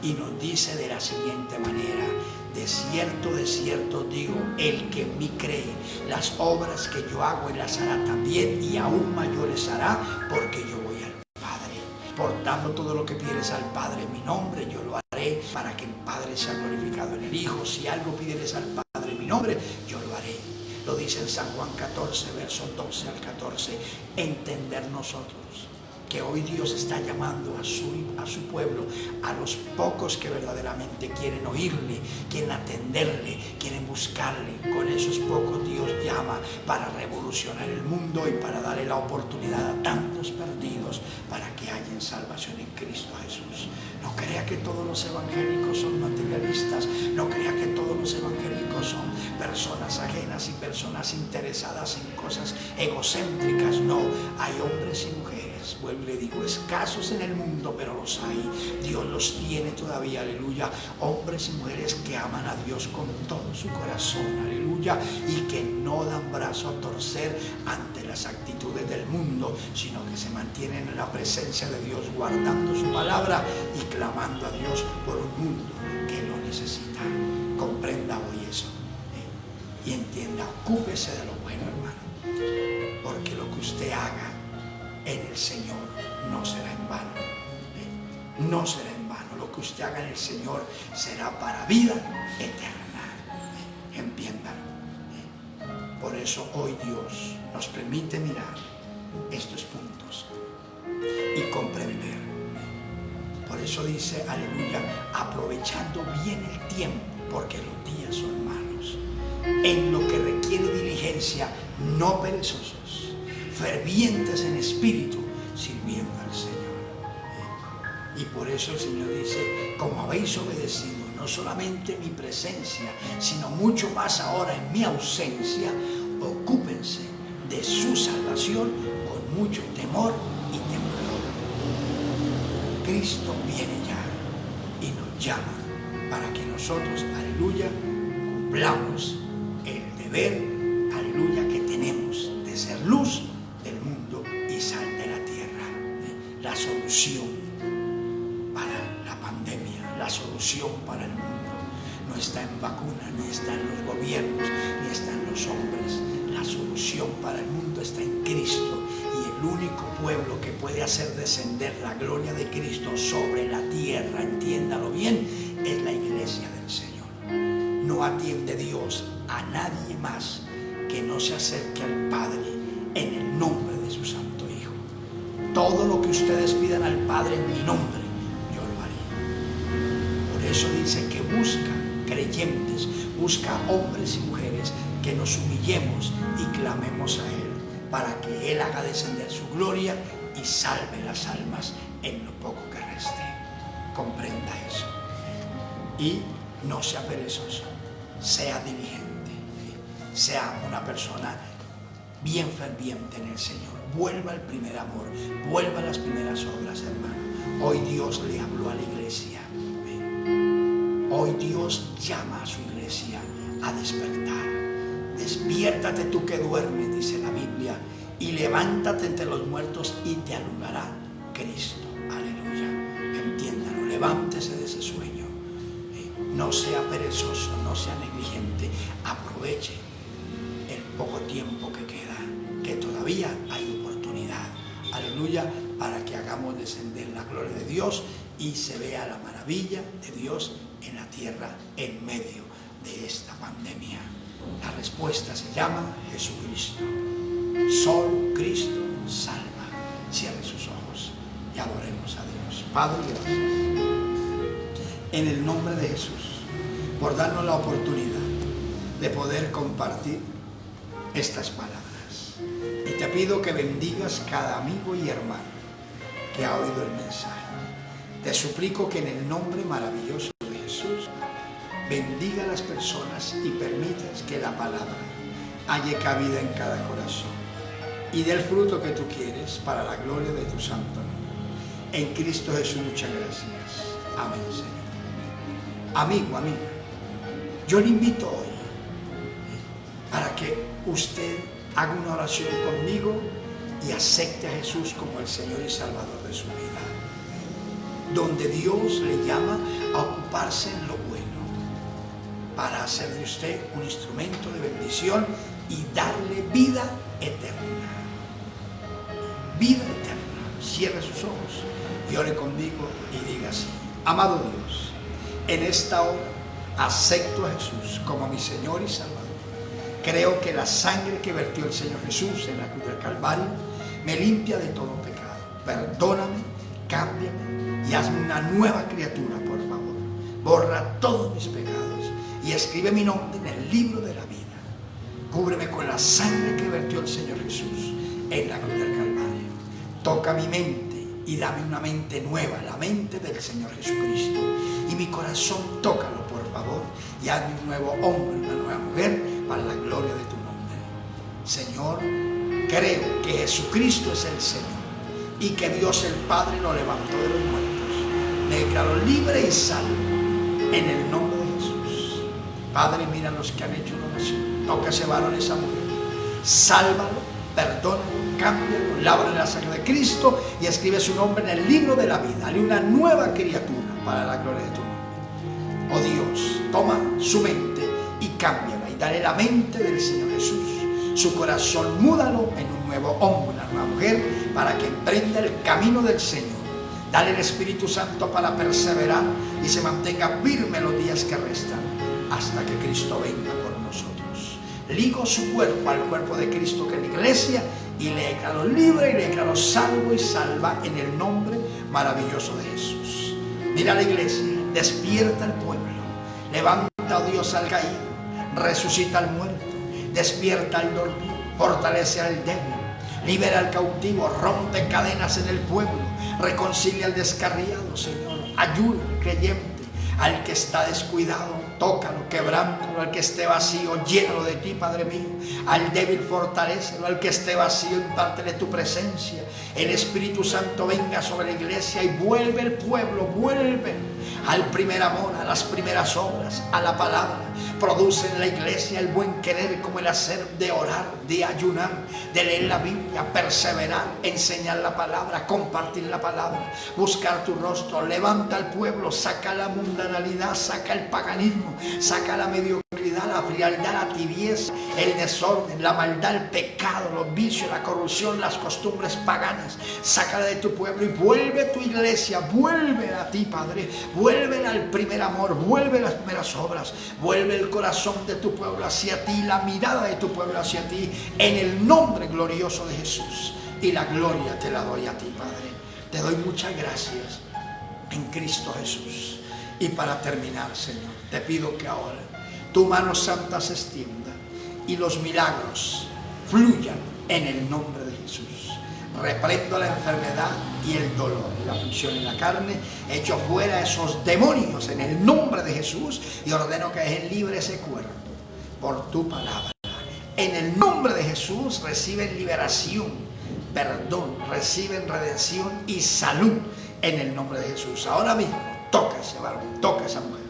y nos dice de la siguiente manera: de cierto digo, el que en mí cree, las obras que yo hago, él las hará también, y aún mayores hará, porque yo voy al Padre. Por tanto, todo lo que pidieres al Padre en mi nombre, yo lo haré, para que el Padre sea glorificado en el Hijo. Si algo pidieres al Padre en mi nombre, yo lo haré. Lo dice en San Juan 14, versos 12 al 14. Entender nosotros que hoy Dios está llamando a su pueblo, a los pocos que verdaderamente quieren oírle, quieren atenderle, quieren buscarle. Con esos pocos Dios llama para revolucionar el mundo y para darle la oportunidad a tantos perdidos para que hayan salvación en Cristo Jesús. No crea que todos los evangélicos son materialistas, no crea que todos los evangélicos son personas ajenas y personas interesadas en cosas egocéntricas. No, hay hombres y mujeres, vuelvo y le digo, escasos en el mundo, pero los hay. Dios los tiene todavía, aleluya. Hombres y mujeres que aman a Dios con todo su corazón, aleluya, y que no dan brazo a torcer ante las actitudes del mundo, sino que se mantienen en la presencia de Dios, guardando su palabra y clamando a Dios por un mundo que lo necesita. Comprenda hoy eso, y entienda, ocúpese de lo bueno, hermano, porque lo que usted haga en el Señor no será en vano. No será en vano. Lo que usted haga en el Señor será para vida eterna. Entiéndalo. Por eso hoy Dios nos permite mirar estos puntos y comprender. Por eso dice, aleluya, aprovechando bien el tiempo, porque los días son malos. En lo que requiere diligencia, no perezosos, fervientes en espíritu, sirviendo al Señor. Y por eso el Señor dice, como habéis obedecido, no solamente en mi presencia, sino mucho más ahora en mi ausencia, ocúpense de su salvación con mucho temor y temblor. Cristo viene ya y nos llama para que nosotros, aleluya, cumplamos el deber, aleluya, que tenemos de ser luz del mundo y sal de la tierra. La solución para la pandemia, la solución para el mundo, no está en vacunas, ni está en los gobiernos, ni está en los hombres. La solución para el mundo está en Cristo, y el único pueblo que puede hacer descender la gloria de Cristo sobre la tierra, entiéndalo bien, es la iglesia del Señor. No atiende Dios a nadie más que no se acerque al Padre en el nombre de su Santo Hijo. Todo lo que ustedes pidan al Padre en mi nombre, yo lo haré. Por eso dice que busca creyentes, busca hombres y mujeres que nos humillemos y clamemos a Él, para que Él haga descender su gloria y salve las almas en lo poco que reste. Comprenda eso. Y no sea perezoso, sea diligente, sea una persona bien ferviente en el Señor. Vuelva al primer amor, vuelva a las primeras obras, hermano. Hoy Dios le habló a la iglesia. Hoy Dios llama a su iglesia a despertar. Despiértate tú que duermes, dice la Biblia, y levántate entre los muertos y te alumbrará Cristo. Aleluya. Entiéndalo, levántese de ese sueño. No sea perezoso, no sea negligente. Aproveche el poco tiempo que queda, que todavía hay oportunidad. Aleluya, para que hagamos descender la gloria de Dios y se vea la maravilla de Dios en la tierra en medio de esta pandemia. La respuesta se llama Jesucristo. Solo Cristo salva. Cierre sus ojos y adoremos a Dios. Padre, gracias en el nombre de Jesús por darnos la oportunidad de poder compartir estas palabras. Y te pido que bendigas cada amigo y hermano que ha oído el mensaje. Te suplico que en el nombre maravilloso de Jesús bendiga a las personas y permitas que la palabra halle cabida en cada corazón y dé el fruto que tú quieres para la gloria de tu santo nombre. En Cristo Jesús, muchas gracias. Amén, Señor. Amigo, amiga, yo le invito hoy para que usted haga una oración conmigo y acepte a Jesús como el Señor y Salvador de su vida, donde Dios le llama a ocuparse en lo bueno para hacer de usted un instrumento de bendición y darle vida eterna. Vida eterna. Cierre sus ojos y ore conmigo y diga así: amado Dios, en esta hora acepto a Jesús como mi Señor y Salvador. Creo que la sangre que vertió el Señor Jesús en la cruz del Calvario me limpia de todo pecado. Perdóname, cámbiame y hazme una nueva criatura, por favor. Borra todos mis pecados y escribe mi nombre en el libro de la vida. Cúbreme con la sangre que vertió el Señor Jesús en la cruz del Calvario. Toca mi mente y dame una mente nueva, la mente del Señor Jesucristo. Y mi corazón, tócalo, por favor, y hazme un nuevo hombre, una nueva mujer, para la gloria de tu nombre. Señor, creo que Jesucristo es el Señor y que Dios el Padre lo levantó de los muertos. Me declaro libre y salvo en el nombre de Jesús. Padre, mira a los que han hecho una oración. Toca a ese varón, esa mujer. Sálvalo, perdónalo, cámbialo, lávalo en la sangre de Cristo y escribe su nombre en el libro de la vida. Dale una nueva criatura para la gloria de tu nombre. Oh Dios, toma su mente y cámbiala. Dale la mente del Señor Jesús, su corazón múdalo en un nuevo hombre, una nueva mujer, para que emprenda el camino del Señor. Dale el Espíritu Santo para perseverar y se mantenga firme los días que restan, hasta que Cristo venga por nosotros. Ligo su cuerpo al cuerpo de Cristo, que es la iglesia, y le declaro libre y le declaro salvo y salva en el nombre maravilloso de Jesús. Mira la iglesia, despierta al pueblo, levanta, oh Dios, al caído, resucita al muerto, despierta al dormido, fortalece al débil, libera al cautivo, rompe cadenas en el pueblo, reconcilia al descarriado, Señor, ayuda al creyente, al que está descuidado, tócalo, quebrántalo, al que esté vacío, llénalo de ti, Padre mío, al débil fortalécelo, al que esté vacío, impártele tu presencia. El Espíritu Santo venga sobre la iglesia y vuelve el pueblo, vuelve al primer amor, a las primeras obras, a la palabra. Produce en la iglesia el buen querer como el hacer, de orar, de ayunar, de leer la Biblia, perseverar, enseñar la palabra, compartir la palabra, buscar tu rostro. Levanta al pueblo, saca la mundanalidad, saca el paganismo, saca la mediocridad, la frialdad, la tibieza, el desorden, la maldad, el pecado, los vicios, la corrupción, las costumbres paganas. Sácala de tu pueblo y vuelve tu iglesia, vuelve a ti, Padre, vuelve al primer amor, vuelve a las primeras obras, vuelve el corazón de tu pueblo hacia ti, la mirada de tu pueblo hacia ti, en el nombre glorioso de Jesús. Y la gloria te la doy a ti, Padre. Te doy muchas gracias en Cristo Jesús. Y para terminar, Señor, te pido que ahora tu mano santa se extienda y los milagros fluyan en el nombre de Jesús. Reprendo la enfermedad y el dolor y la aflicción en la carne, echo fuera esos demonios en el nombre de Jesús y ordeno que dejen libre ese cuerpo por tu palabra. En el nombre de Jesús reciben liberación, perdón, reciben redención y salud en el nombre de Jesús. Ahora mismo toca ese varón, toca esa mujer.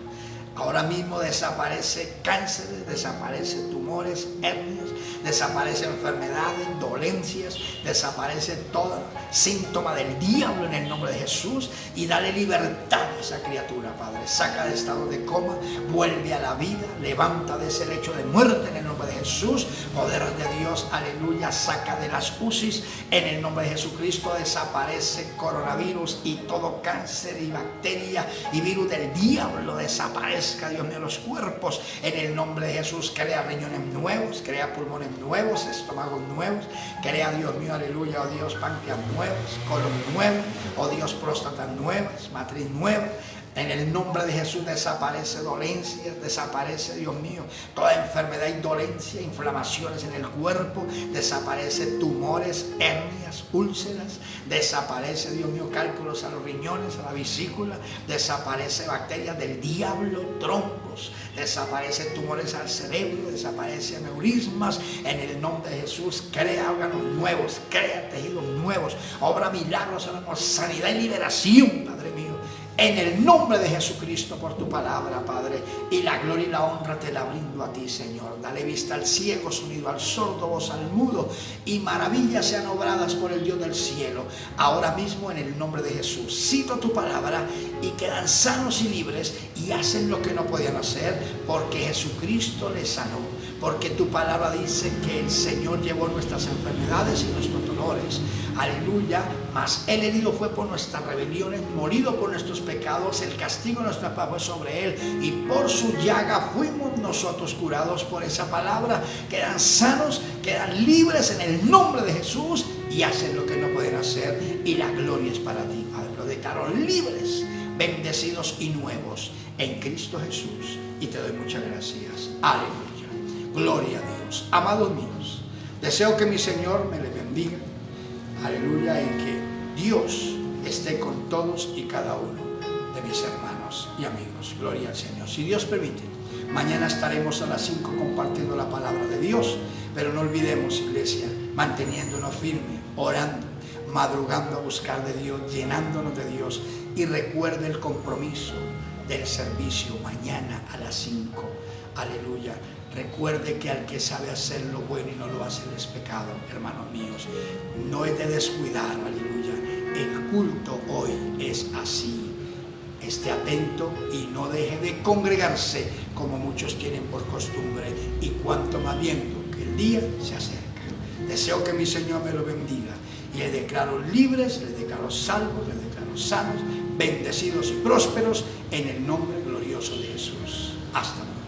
Ahora mismo desaparece cánceres, desaparece tumores, hernias, desaparece enfermedades, dolencias, desaparece todo síntoma del diablo en el nombre de Jesús y dale libertad a esa criatura, Padre. Saca de estado de coma, vuelve a la vida, levanta de ese lecho de muerte en el nombre de Jesús. Poder de Dios, aleluya, saca de las UCIs en el nombre de Jesucristo, desaparece coronavirus y todo cáncer y bacteria y virus del diablo, desaparezca, Dios mío, los cuerpos en el nombre de Jesús. Crea riñones nuevos, crea pulmones nuevos, estómagos nuevos. Crea, Dios mío, aleluya, oh Dios, páncreas nuevos, colon nuevo, oh Dios, próstata nuevas, matriz nueva. En el nombre de Jesús desaparece dolencia, desaparece, Dios mío, toda enfermedad y dolencia, inflamaciones en el cuerpo, desaparece tumores, hernias, úlceras, desaparece, Dios mío, cálculos a los riñones, a la vesícula, desaparece bacterias del diablo, trombos, desaparece tumores al cerebro, desaparece aneurismas. En el nombre de Jesús, crea órganos nuevos, crea tejidos nuevos, obra milagros, sanidad y liberación, Padre mío. En el nombre de Jesucristo, por tu palabra, Padre, y la gloria y la honra te la brindo a ti, Señor. Dale vista al ciego, sonido al sordo, voz al mudo, y maravillas sean obradas por el Dios del cielo. Ahora mismo, en el nombre de Jesús, cito tu palabra y quedan sanos y libres y hacen lo que no podían hacer, porque Jesucristo les sanó. Porque tu palabra dice que el Señor llevó nuestras enfermedades y nuestros dolores. Aleluya. Mas Él herido fue por nuestras rebeliones, molido por nuestros pecados. El castigo de nuestra paz fue sobre Él. Y por su llaga fuimos nosotros curados. Por esa palabra quedan sanos, quedan libres en el nombre de Jesús. Y hacen lo que no pueden hacer. Y la gloria es para ti, Padre. Lo declaro libres, bendecidos y nuevos en Cristo Jesús. Y te doy muchas gracias. Aleluya. Gloria a Dios. Amados míos, deseo que mi Señor me les bendiga. Aleluya. Y que Dios esté con todos y cada uno de mis hermanos y amigos. Gloria al Señor. Si Dios permite, mañana estaremos a las 5 compartiendo la palabra de Dios. Pero no olvidemos, iglesia, manteniéndonos firmes, orando, madrugando a buscar de Dios, llenándonos de Dios. Y recuerde el compromiso del servicio mañana a las 5. Aleluya. Recuerde que al que sabe hacer lo bueno y no lo hace es pecado, hermanos míos. No es de descuidar, aleluya. El culto hoy es así. Esté atento y no deje de congregarse como muchos tienen por costumbre. Y cuanto más viendo que el día se acerca. Deseo que mi Señor me lo bendiga. Y le declaro libres, le declaro salvos, le declaro sanos, bendecidos y prósperos en el nombre glorioso de Jesús. Hasta luego.